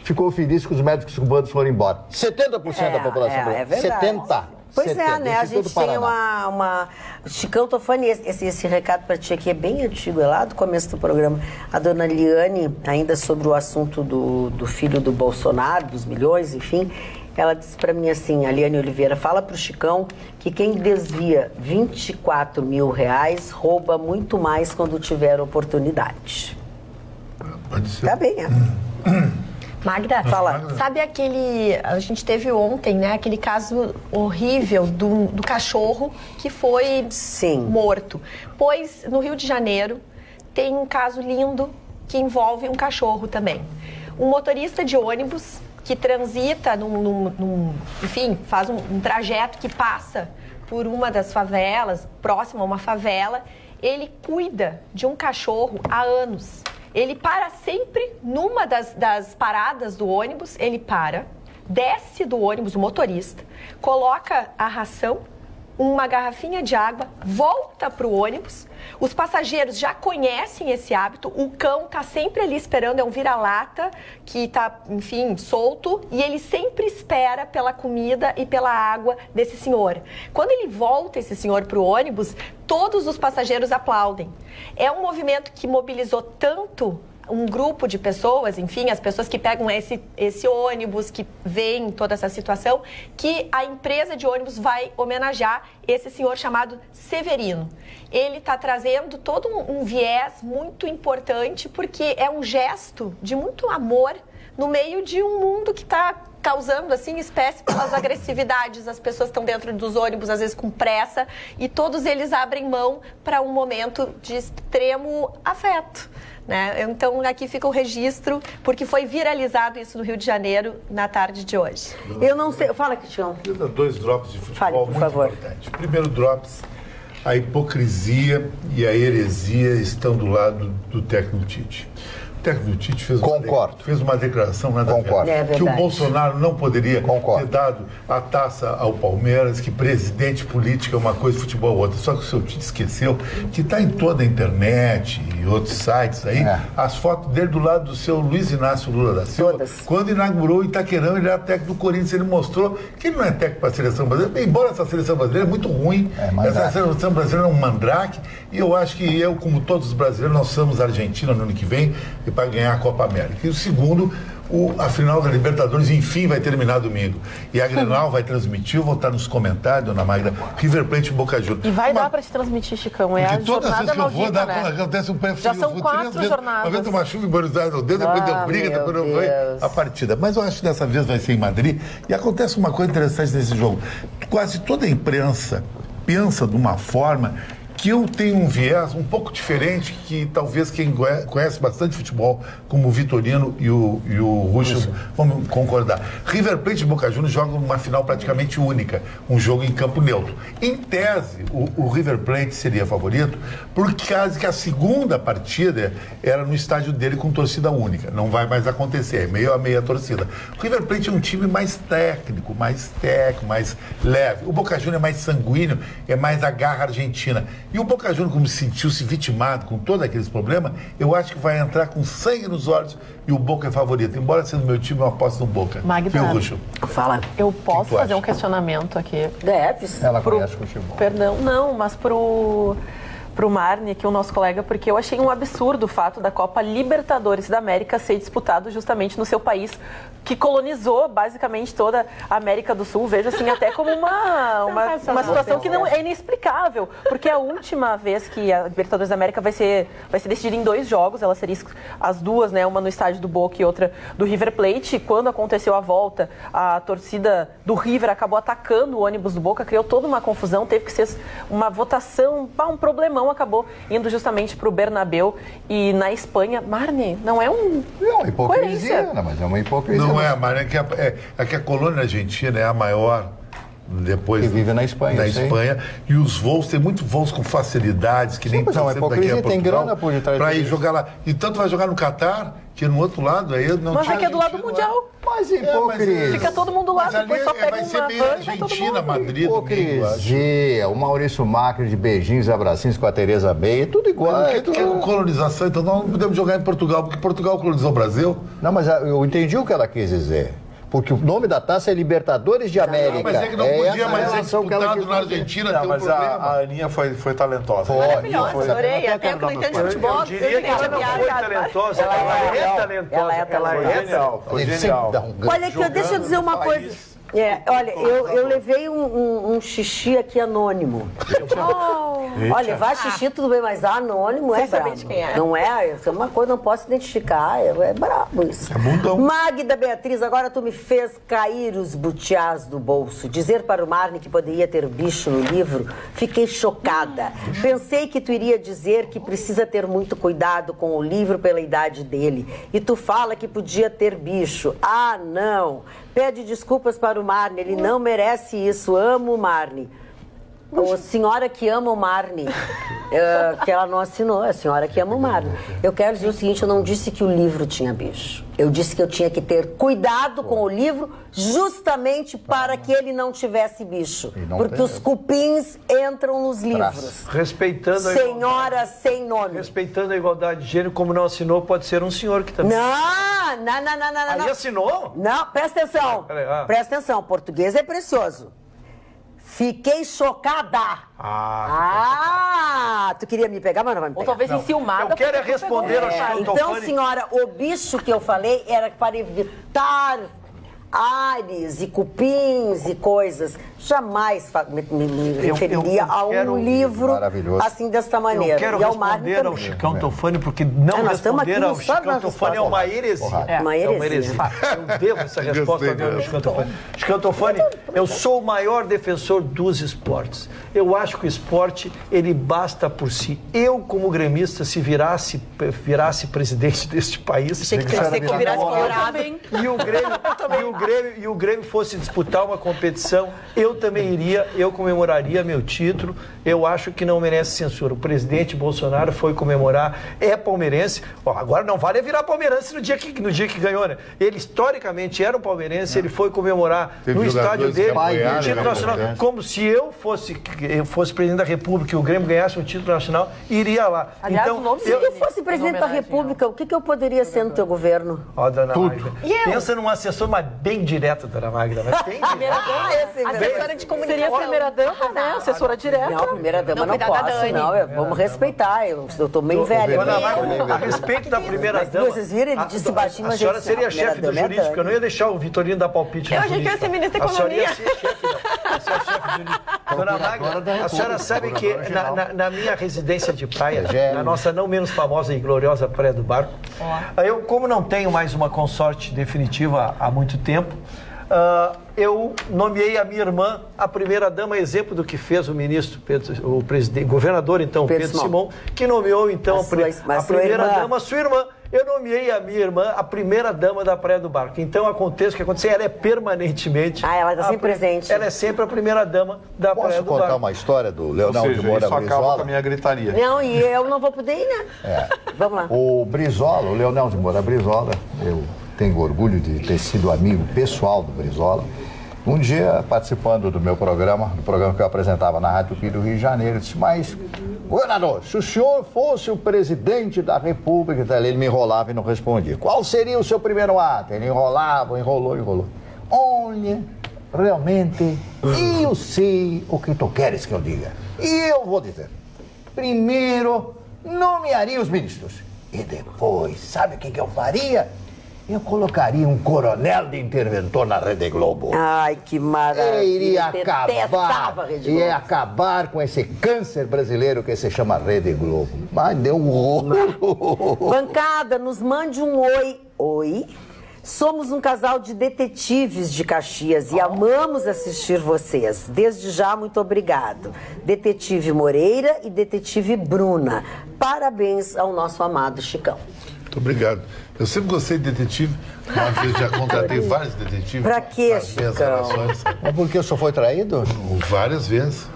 ficou feliz que os médicos cubanos foram embora. 70% da população brasileira. É verdade. 70%. Pois é, né? A gente tem uma... Chicão Tofani, esse recado para ti aqui é bem antigo, é lá do começo do programa. A dona Liane, ainda sobre o assunto do filho do Bolsonaro, dos milhões, enfim, ela disse para mim assim, a Liane Oliveira, fala pro Chicão que quem desvia 24 mil reais rouba muito mais quando tiver oportunidade. Pode ser. Tá bem, é. Magda, fala. Sabe a gente teve ontem, né, aquele caso horrível do cachorro que foi morto. Pois no Rio de Janeiro tem um caso lindo que envolve um cachorro também. Um motorista de ônibus que transita enfim, faz um trajeto que passa por uma das favelas, próximo a uma favela, ele cuida de um cachorro há anos. Ele para sempre numa das paradas do ônibus, ele para, desce do ônibus, o motorista, coloca a ração, uma garrafinha de água, volta para o ônibus. Os passageiros já conhecem esse hábito, o cão está sempre ali esperando, é um vira-lata que está, enfim, solto, e ele sempre espera pela comida e pela água desse senhor. Quando ele volta, esse senhor, para o ônibus, todos os passageiros aplaudem. É um movimento que mobilizou tanto um grupo de pessoas, enfim, as pessoas que pegam esse ônibus, que veem toda essa situação, que a empresa de ônibus vai homenagear esse senhor chamado Severino. Ele está trazendo todo um viés muito importante, porque é um gesto de muito amor no meio de um mundo que está causando, assim, espécie pelas agressividades. As pessoas estão dentro dos ônibus, às vezes com pressa, e todos eles abrem mão para um momento de extremo afeto. Né? Então, aqui fica o registro, porque foi viralizado isso no Rio de Janeiro na tarde de hoje. Eu não sei... Fala, Cristiano. Eu vou dar 2 drops de futebol Fale, por muito favor. importantes. Primeiro drops, a hipocrisia e a heresia estão do lado do técnico Tite. O técnico Tite fez uma declaração nada a ver, que o Bolsonaro não poderia ter dado a taça ao Palmeiras, que presidente político é uma coisa, futebol é outra. Só que o seu Tite esqueceu que está em toda a internet e outros sites aí, as fotos dele do lado do seu Luiz Inácio Lula da Silva. Todas. Quando inaugurou o Itaquerão, ele era técnico do Corinthians, ele mostrou que ele não é técnico para a seleção brasileira, embora essa seleção brasileira é muito ruim, essa seleção brasileira é um mandrake, e eu acho que eu, como todos os brasileiros, nós somos a Argentina no ano que vem, para ganhar a Copa América. E o segundo, a final da Libertadores, enfim, vai terminar domingo. E a Grenal vai transmitir, eu vou estar nos comentários, dona Magda, River Plate e Boca Juniors. E vai dar para te transmitir, Chicão, é a todas as jornada vezes que eu vou, maldita, né? acontece um pré-frio. Já são 4 jornadas. Uma vez uma chuva em Buenos Aires, depois deu briga, depois não foi a partida. Mas eu acho que dessa vez vai ser em Madrid. E acontece uma coisa interessante nesse jogo. Quase toda a imprensa pensa de uma forma que eu tenho um viés um pouco diferente, que talvez quem conhece bastante futebol, como o Vitorino e o Russo, vamos concordar. River Plate e Boca Juniors jogam uma final praticamente única, um jogo em campo neutro. Em tese, o River Plate seria favorito, por causa que a segunda partida era no estádio dele com torcida única. Não vai mais acontecer, é meio a meia torcida. O River Plate é um time mais técnico, mais leve. O Boca Juniors é mais sanguíneo, é mais a garra argentina. E o Boca Juniors, como sentiu-se vitimado com todos aqueles problemas, eu acho que vai entrar com sangue nos olhos e o Boca é favorito. Embora sendo meu time, eu aposto no Boca. Magda, fala. Eu posso fazer um questionamento aqui? Deves. Ela conhece futebol. Perdão, não, mas pro Marne, aqui o nosso colega, porque eu achei um absurdo o fato da Copa Libertadores da América ser disputado justamente no seu país, que colonizou basicamente toda a América do Sul. Vejo assim até como uma situação que não é inexplicável, porque a última vez que a Libertadores da América vai ser decidida em 2 jogos, ela seria as duas, né, uma no estádio do Boca e outra do River Plate. Quando aconteceu a volta, a torcida do River acabou atacando o ônibus do Boca, criou toda uma confusão, teve que ser uma votação, um problemão, acabou indo justamente para o Bernabéu. E na Espanha, Marne, não é uma hipocrisia, mas é uma hipocrisia. Não é, Marne, é que a colônia argentina é a maior depois que vive na Espanha. E os voos, tem muitos voos com facilidades que nem mas é uma hipocrisia, tem grana por detrás para ir jogar lá. E tanto vai jogar no Catar, que no outro lado aí não mas tinha. Mas aqui é do lado do Mundial. Mas hipocrisia. Fica todo mundo lá, depois só pega vai ser uma meio van, Argentina, Madrid. Hipocrisia. O Maurício Macri de beijinhos e abracinhos com a Tereza Bey, tudo igual. Colonização, então nós não podemos jogar em Portugal, porque Portugal colonizou o Brasil. Não, mas eu entendi o que ela quis dizer. Porque o nome da taça é Libertadores de América. Não, mas é que não podia mais ser disputado na Argentina. Não, mas a Aninha foi talentosa. Maravilhosa, adorei. Até que eu não entendo de futebol. Eu diria que ela não foi talentosa, ela é talentosa. Ela é genial. Foi genial. Olha aqui, deixa eu dizer uma coisa. Olha, eu levei um xixi aqui anônimo. Olha, levar xixi tudo bem, mas anônimo é brabo. Não é? Isso é uma coisa, não posso identificar. É brabo isso. É mundão. Magda Beatriz, agora tu me fez cair os butiás do bolso. Dizer para o Marne que poderia ter bicho no livro, fiquei chocada. Pensei que tu iria dizer que precisa ter muito cuidado com o livro pela idade dele. E tu fala que podia ter bicho. Ah, não. Pede desculpas para o Marne, ele não merece isso. Amo o Marne. A senhora que ama o Marne, que ela não assinou, a senhora que ama o Marne. Eu quero dizer o seguinte, eu não disse que o livro tinha bicho. Eu disse que eu tinha que ter cuidado com o livro justamente para que ele não tivesse bicho. Porque os cupins entram nos livros. Respeitando a senhora sem nome. Respeitando a igualdade de gênero, como não assinou, pode ser um senhor que também... Não. Aí assinou? Não, presta atenção. Presta atenção, português é precioso. Fiquei chocada. Tu queria me pegar, mas não vai me pegar. Ou talvez enciumada. Eu quero responder a Chico Então, Tofani. senhora, o bicho que eu falei era para evitar ares e cupins e coisas. jamais me referiria a um livro assim desta maneira. Eu quero responder ao Chicão Tofani, porque não responder ao Chicão Tofani é uma heresia. É uma heresia. Eu devo essa resposta ao Chicão Tofani. Chicão Tofani, eu sou o maior defensor dos esportes. Eu acho que o esporte, ele basta por si. Eu, como gremista, se virasse presidente deste país... Achei que você virasse colorado. E o Grêmio fosse disputar uma competição, eu também iria, eu comemoraria meu título. Eu acho que não merece censura. O presidente Bolsonaro foi comemorar, é palmeirense. Agora não vale virar palmeirense no dia que ganhou, né? Ele historicamente era um palmeirense, ele foi comemorar no estádio dele o título nacional. Como se eu fosse presidente da República e o Grêmio ganhasse um título nacional, iria lá. Aliás, então, se eu fosse presidente da República, o que eu poderia ser no teu governo? Ó, dona Magda. Pensa num assessor, mas bem direto, dona Magda. Mas bem assessora de comunicação. Seria a primeira-dama, né? Assessora direta. Não, a primeira-dama não posso, não. Vamos respeitar. Eu tô meio velha. Dona Magda, a respeito da primeira-dama... Vocês viram? Ele disse baixinho, mas... A senhora seria chefe do jurídico. Eu não ia deixar o Vitorino dar palpite no jurídico. Eu achei que ia ser ministra da Economia. A senhora ia ser chefe do... Dona Magda, a senhora sabe que na minha residência de praia, na nossa não menos famosa e gloriosa Praia do Barco, eu, como não tenho mais uma consorte definitiva há muito tempo, eu nomeei a minha irmã a primeira-dama, exemplo do que fez o ministro, o presidente, governador, então, Pedro Simão, que nomeou, então, a primeira-dama, sua irmã. Eu nomeei a minha irmã a primeira-dama da Praia do Barco. Então, aconteça o que acontecer, ela é permanentemente... ela está sempre presente. Ela é sempre a primeira-dama da Praia do Barco. Posso contar uma história do Leonel de Moura Brizola? Isso acaba com a minha gritaria. Não, e eu não vou poder ir, né? Vamos lá. O Brizola, o Leonel de Moura Brizola, eu tenho orgulho de ter sido amigo pessoal do Brizola. Um dia, participando do meu programa, do programa que eu apresentava na Rádio Tupi do Rio de Janeiro, eu disse, mas, governador, se o senhor fosse o presidente da República, ele me enrolava e não respondia. Qual seria o seu primeiro ato? Ele enrolava, enrolou. Olha, realmente, eu sei o que tu queres que eu diga. E eu vou dizer. Primeiro, nomearia os ministros. E depois, sabe o que eu faria? Eu colocaria um coronel de interventor na Rede Globo. Ai, que maravilha. Iria acabar com esse câncer brasileiro que se chama Rede Globo. Mas deu um horror. Bancada, nos mande um oi. Oi? Somos um casal de detetives de Caxias e amamos assistir vocês. Desde já, muito obrigado. Detetive Moreira e Detetive Bruna. Parabéns ao nosso amado Chicão. Muito obrigado. Eu sempre gostei de detetive, uma vez já contratei vários detetives. Pra quê, nas minhas Chicão? relações. É porque o senhor foi traído? Várias vezes.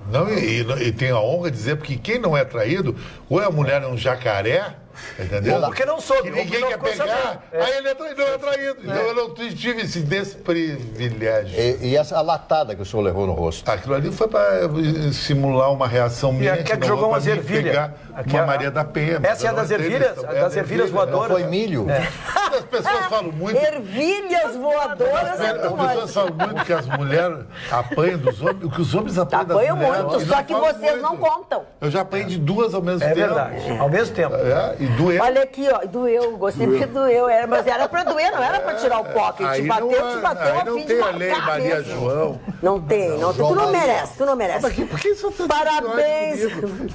Não, e tenho a honra de dizer, porque quem não é traído, ou a mulher é um jacaré, entendeu? Porque não soube. Que ninguém quer pegar, aí ele não é traído. Então eu não tive esse desprivilégio. E essa latada que o senhor levou no rosto? Aquilo ali foi para simular uma reação minha. E aqui que jogou umas ervilhas. Uma Maria da Penha. Essa é a das ervilhas? Das ervilhas voadoras? Não foi milho? As pessoas falam muito... Ervilhas voadoras é As pessoas falam muito que as mulheres apanham dos homens, o que os homens apanham das mulheres. Apanham muito, só que vocês não contam. Eu já apanhei de duas ao mesmo tempo. É verdade, ao mesmo tempo. E doeu. Olha aqui, ó, doeu, gostei que doeu, mas era pra doer, não era pra tirar o pocket. Te bateu a fim de matar. Não tem a lei Maria mesmo. João. Não tem. Tu não merece, Mas por que isso tá Parabéns.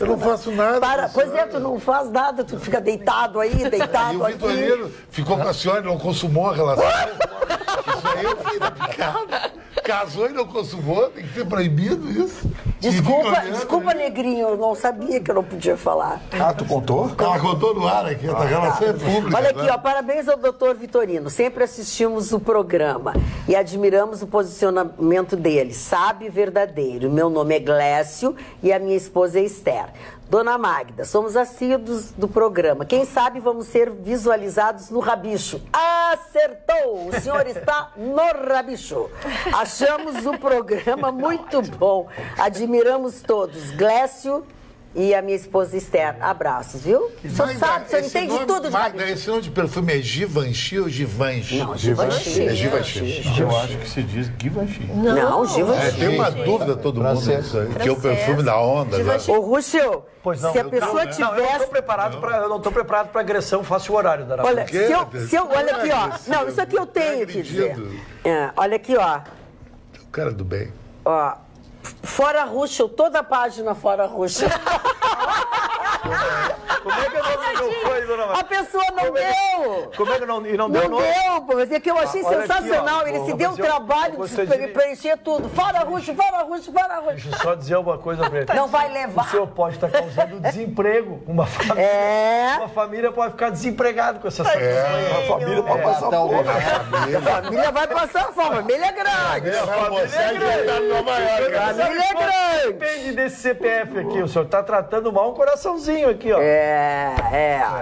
Eu não faço nada. Pois é, tu não faz nada, tu fica deitado aí, deitado E o Vitorino ficou com a senhora e não consumou a relação. Isso aí eu fiz na picada. Casou e não consumou, tem que ser proibido isso. Desculpa, negrinho, eu não sabia que eu não podia falar. Tu contou? Ela contou no ar aqui, a relação é pública. Olha aqui, ó, parabéns ao doutor Vitorino. Sempre assistimos o programa e admiramos o posicionamento dele. Sabe, verdadeiro. Meu nome é Glécio e a minha esposa é Esther. Dona Magda, somos assíduos do programa. Quem sabe vamos ser visualizados no Rabicho. Acertou! O senhor está no Rabicho. Achamos o programa muito bom. Admiramos todos. Glécio e a minha esposa Esther. Abraços, viu? O senhor sabe, o senhor entende tudo de Magda, esse nome de perfume é Givenchy ou Givenchy? Não, Givenchy. É Givenchy. Eu acho que se diz Givenchy. Não, Givenchy. Tem uma dúvida todo mundo nisso aí, que é o perfume da onda. Ô, Rússio, Pois não, se a pessoa eu não tivesse... eu não estou preparado para agressão, faço o horário da Olha, olha aqui, ó. Não, isso aqui eu tenho que dizer. Olha aqui, ó. O cara do bem. Ó, fora Ruschel, toda a página fora Ruschel. Como é que não foi, dona Maria? A pessoa não deu. Como é que não deu? Não deu, pô. Mas é que eu achei Olha sensacional. aqui, ó. Ele se deu o trabalho de preencher tudo. Fora Ruschel, fora Ruschel, fora Ruschel. Deixa eu só dizer uma coisa pra ele. Não vai O levar. senhor pode estar causando desemprego. Uma família, uma família pode ficar desempregada com essa situação. A família pode passar fome. A família vai passar fome. A família é grande. A família é grande. Depende desse CPF aqui. O senhor está tratando mal um coraçãozinho aqui, ó.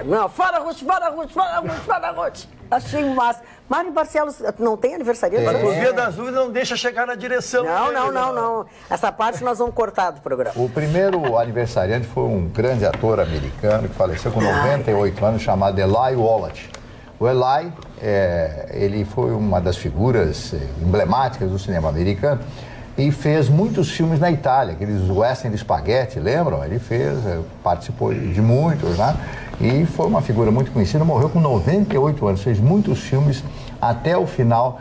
Não, fora Ruth, fora Ruth, fora Ruth, fora Ruth. Achei massa. Mário Barcelos, não tem aniversariante? Mas por via das dúvidas não deixa chegar na direção. Não. Essa parte nós vamos cortar do programa. O primeiro aniversariante foi um grande ator americano que faleceu com 98 anos, chamado Eli Wallach. O Eli, ele foi uma das figuras emblemáticas do cinema americano e fez muitos filmes na Itália, aqueles western de espaguete, lembram? Ele participou de muitos, né? E foi uma figura muito conhecida, morreu com 98 anos, fez muitos filmes até o final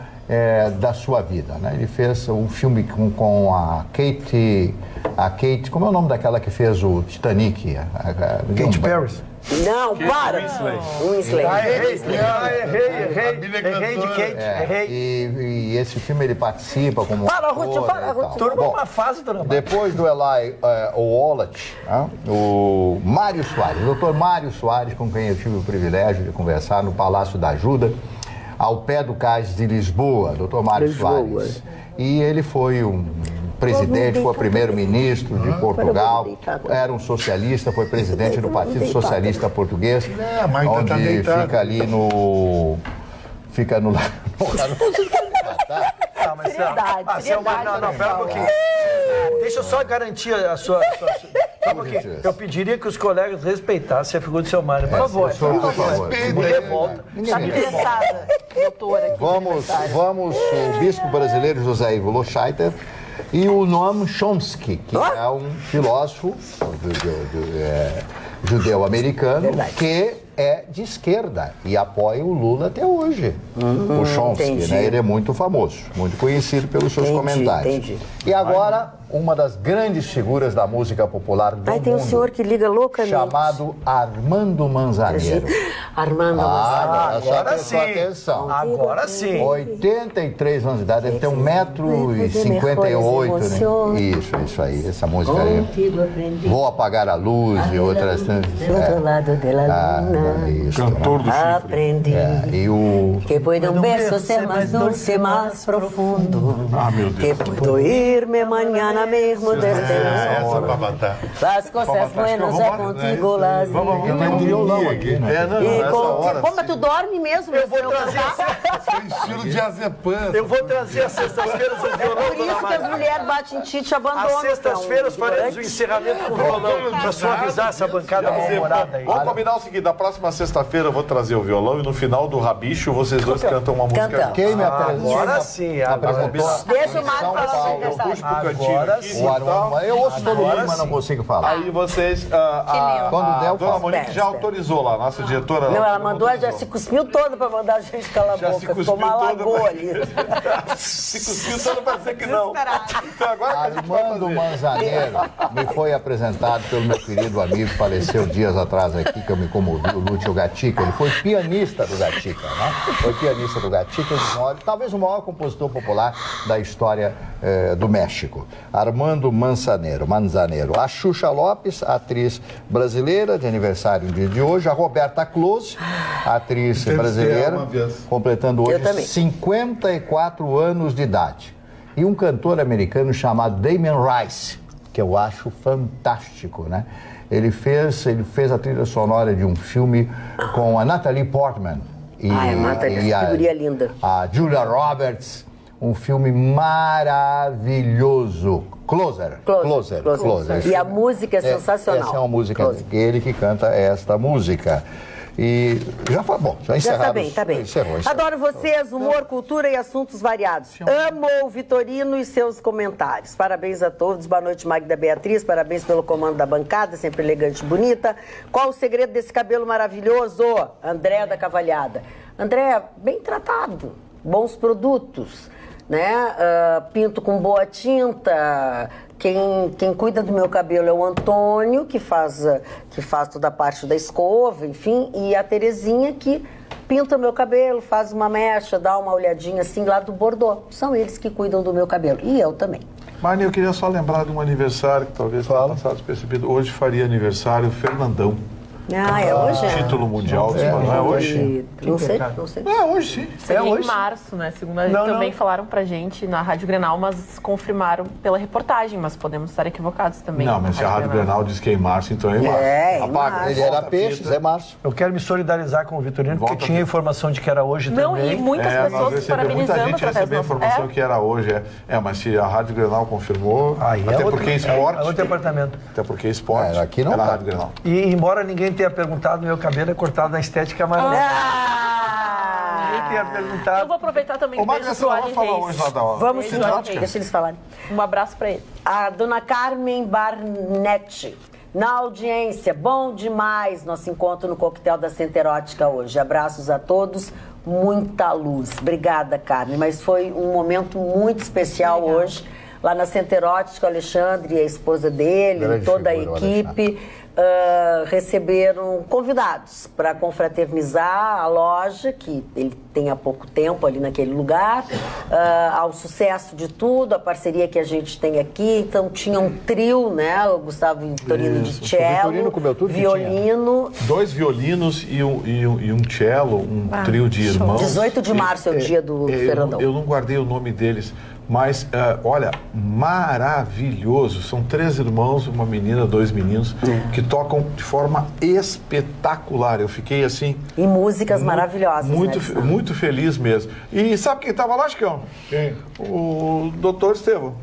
da sua vida, né? Ele fez um filme com a Kate, como é o nome daquela que fez o Titanic? Kate Perry. Não, para! Winslet. Errei de Kate. E esse filme ele participa como Fala, Ruth. Turma, uma fase, dona Maria. Depois do Eli Wallach, o Mário Soares, o doutor Mário Soares, com quem eu tive o privilégio de conversar no Palácio da Ajuda, ao pé do Cais de Lisboa, doutor Mário Soares. E ele foi um presidente, foi primeiro-ministro de Portugal, era um socialista, foi presidente do Partido Socialista Português, onde fica ali no... Não, pera um pouquinho. Deixa eu só garantir a sua... Só um pouquinho. Eu pediria que os colegas respeitassem a figura do seu Mário, por favor. Por favor. Ninguém volta. Está interessada, doutora. Vamos, o bispo brasileiro José Ivo Lochaiter e o Noam Chomsky, que é um filósofo judeu-americano que é de esquerda e apoia o Lula até hoje. O Chomsky, né? Ele é muito famoso, muito conhecido pelos seus comentários. E agora, uma das grandes figuras da música popular do mundo. Tem um senhor que liga loucamente. Chamado Armando Manzanero. Armando Manzanero. Agora sim. Atenção. Agora sim. 83 anos de idade, deve ter 1,58 m, né? Isso aí, essa música aí. Vou apagar a luz e outras tantas. Do lado da luna. Isso, Cantor do chifre. Aprendi que puede un beso ser más dulce, más profundo. Meu Deus. Que puedo irme mañana mesmo deste Essa pra matar. Las cosas buenas é contigo, las Eu tenho um violão aqui, né? Como tu dorme mesmo? Eu vou trazer Estilo de azepã. Eu vou trazer às sextas-feiras o violão, Por dona isso que as Maria. mulheres batem tite e abandonam. Às sextas-feiras faremos o encerramento com o violão, para suavizar essa bancada mal-humorada aí. Vamos combinar o seguinte, na próxima sexta-feira eu vou trazer o violão e no final do Rabicho vocês dois cantam uma música. Cantamos. Quem me apresentou? Agora sim, apresentou? Deixa o Mário São falar o Paulo. aniversário. Agora sim. Eu ouço todo mundo, mas não sim. consigo falar. Aí vocês... Quando der, eu Dona faço. Monique já autorizou lá, nossa diretora. Não, ela mandou, já se cuspiu toda pra mandar a gente calar a Já se boca. Ficou cuspiu uma toda, lagoa mas- ali. Se cuspiu todo pra dizer que não. Então agora que a gente vai Armando fazer. Manzanero me foi apresentado pelo meu querido amigo que faleceu dias atrás aqui, que eu me comovi, o Lúcio Gatica. Ele foi pianista do Gatica, né? Foi pianista do Gatica, talvez o maior compositor popular da história do México. Armando Manzanero. A Xuxa Lopes, atriz brasileira, de aniversário no dia de hoje. A Roberta Close, atriz brasileira, uma vez. completando Eu hoje também. 54 anos de idade. E um cantor americano chamado Damien Rice, que eu acho fantástico, né? Ele fez a trilha sonora de um filme com a Natalie Portman Natalie, essa figurinha linda. a Julia Roberts, um filme maravilhoso. Closer. E a música é sensacional. Essa é uma música Closer. dele que canta esta música. E já foi bom, já encerramos. Tá bem. Encerrou. Adoro vocês, humor, cultura e assuntos variados. Amo o Vitorino e seus comentários. Parabéns a todos. Boa noite, Magda Beatriz. Parabéns pelo comando da bancada, sempre elegante e bonita. Qual o segredo desse cabelo maravilhoso? André da Cavalhada. André, bem tratado, bons produtos. né? Pinto com boa tinta. Quem cuida do meu cabelo é o Antônio, que faz toda a parte da escova, enfim, e a Terezinha, que pinta meu cabelo, faz uma mecha, dá uma olhadinha assim lá do Bordeaux. São eles que cuidam do meu cabelo. E eu também. Marne, eu queria só lembrar de um aniversário que talvez tenha passado despercebido. Hoje faria aniversário o Fernandão. É hoje? Título mundial, não é hoje? Não sei. É hoje, sim. Seria em março, né? Segundo também falaram pra gente na Rádio Grenal, mas confirmaram pela reportagem, mas podemos estar equivocados também. Não, mas se a Rádio Grenal diz que é em março, então é em março. Em Apaga. março. Ele era peixes, é março. Eu quero me solidarizar com o Vitorino, porque tinha informação de que era hoje também. Não, e muitas pessoas parabenizando muita gente recebeu a informação que era hoje. Mas se a Rádio Grenal confirmou, até porque é esporte. É outro departamento. Até porque é esporte. Aqui não é na tá. Rádio Grenal. E embora ninguém tenha perguntado, meu cabelo é cortado na estética maravilhosa. Ninguém tenha perguntado. Eu vou aproveitar também Ô, o Marcos, beijo pro vamos Ali falar Reis. hoje lá da hora. Vamos sim, Beijo, deixa eles falarem. Um abraço pra ele. A dona Carmen Barnett, na audiência. Bom demais nosso encontro no Coquetel da Centerótica hoje. Abraços a todos, muita luz. Obrigada, Carmen. Mas foi um momento muito especial hoje. Lá na Centerótica, o Alexandre e a esposa dele, Grande toda a figura, equipe, receberam convidados para confraternizar a loja, que ele tem há pouco tempo ali naquele lugar, ao sucesso de tudo, a parceria que a gente tem aqui. Então tinha um trio, né? O Gustavo Vitorino de cello, violino. 2 violinos e um cello, um trio de irmãos. 18 de março é o dia do Fernandão. Eu não guardei o nome deles, mas, olha, maravilhoso. São 3 irmãos, uma menina, 2 meninos, que tocam de forma espetacular. Eu fiquei assim... E músicas maravilhosas, muito feliz mesmo. E sabe quem estava lá, Chicão? Quem? O doutor Estevão.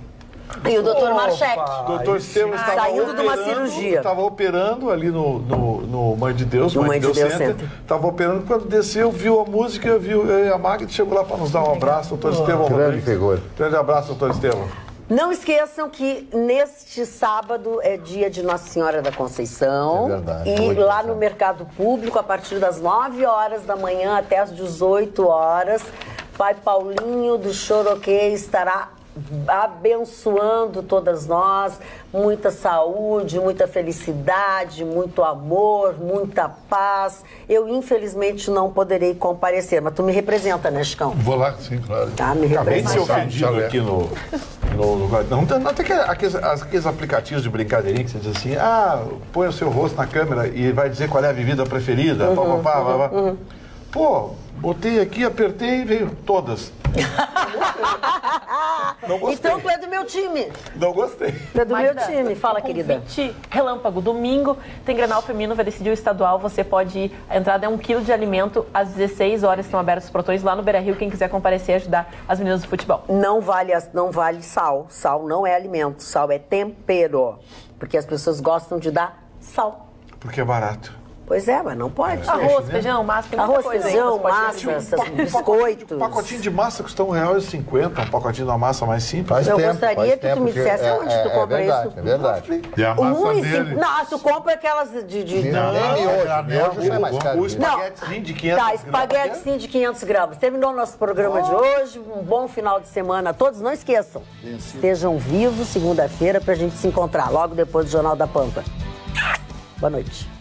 E o doutor Marchetti. O doutor Estevão estava saindo de uma cirurgia. Estava operando ali no Mãe de Deus, Mãe de Deus Center. Estava operando, quando desceu, viu a música, viu a Magda, chegou lá para nos dar um abraço, doutor Estevão. Grande figura. Grande abraço, doutor Estevão. Não esqueçam que neste sábado é dia de Nossa Senhora da Conceição. É verdade, e lá no Mercado Público, a partir das 9 horas da manhã até as 18 horas, Pai Paulinho do Choroquê estará abençoando todas nós, muita saúde, muita felicidade, muito amor, muita paz. Eu, infelizmente, não poderei comparecer, mas tu me representa, né, Chicão? Vou lá, sim, claro. Tá, me Acabei de ser representa. ofendido aqui no não tem aqueles aplicativos de brincadeirinha que você diz assim, põe o seu rosto na câmera e vai dizer qual é a bebida preferida, Pô, botei aqui, apertei e veio todas. Não gostei. Então tu é do meu time. Não gostei. Tu é do meu Magda, time. Fala, querida. Convite relâmpago. Domingo tem Grenal Feminino, vai decidir o estadual. Você pode ir. A entrada é 1 quilo de alimento. Às 16 horas estão abertos os portões lá no Beira-Rio. Quem quiser comparecer e ajudar as meninas do futebol. Não vale sal. Sal não é alimento. Sal é tempero. Porque as pessoas gostam de dar sal. Porque é barato. Pois é, mas não pode. Arroz, feijão, massa, tem muita Arroz, coisa aí feijão, que você pode massa, ter. essas biscoitos. Um pacotinho de massa custa R$1,50, um pacotinho da massa mais simples. Faz Eu tempo, gostaria faz que tu tempo me dissesse onde tu compra verdade, isso. É verdade. E a massa dele. Não, tu compra aquelas de... Não, Miojo é mais caro. O espaguetezinho de 500 Tá, gramas. espaguetezinho de 500 gramas. Terminou o nosso programa de hoje. Um bom final de semana a todos. Não esqueçam, estejam vivos segunda-feira pra gente se encontrar logo depois do Jornal da Pampa. Boa noite.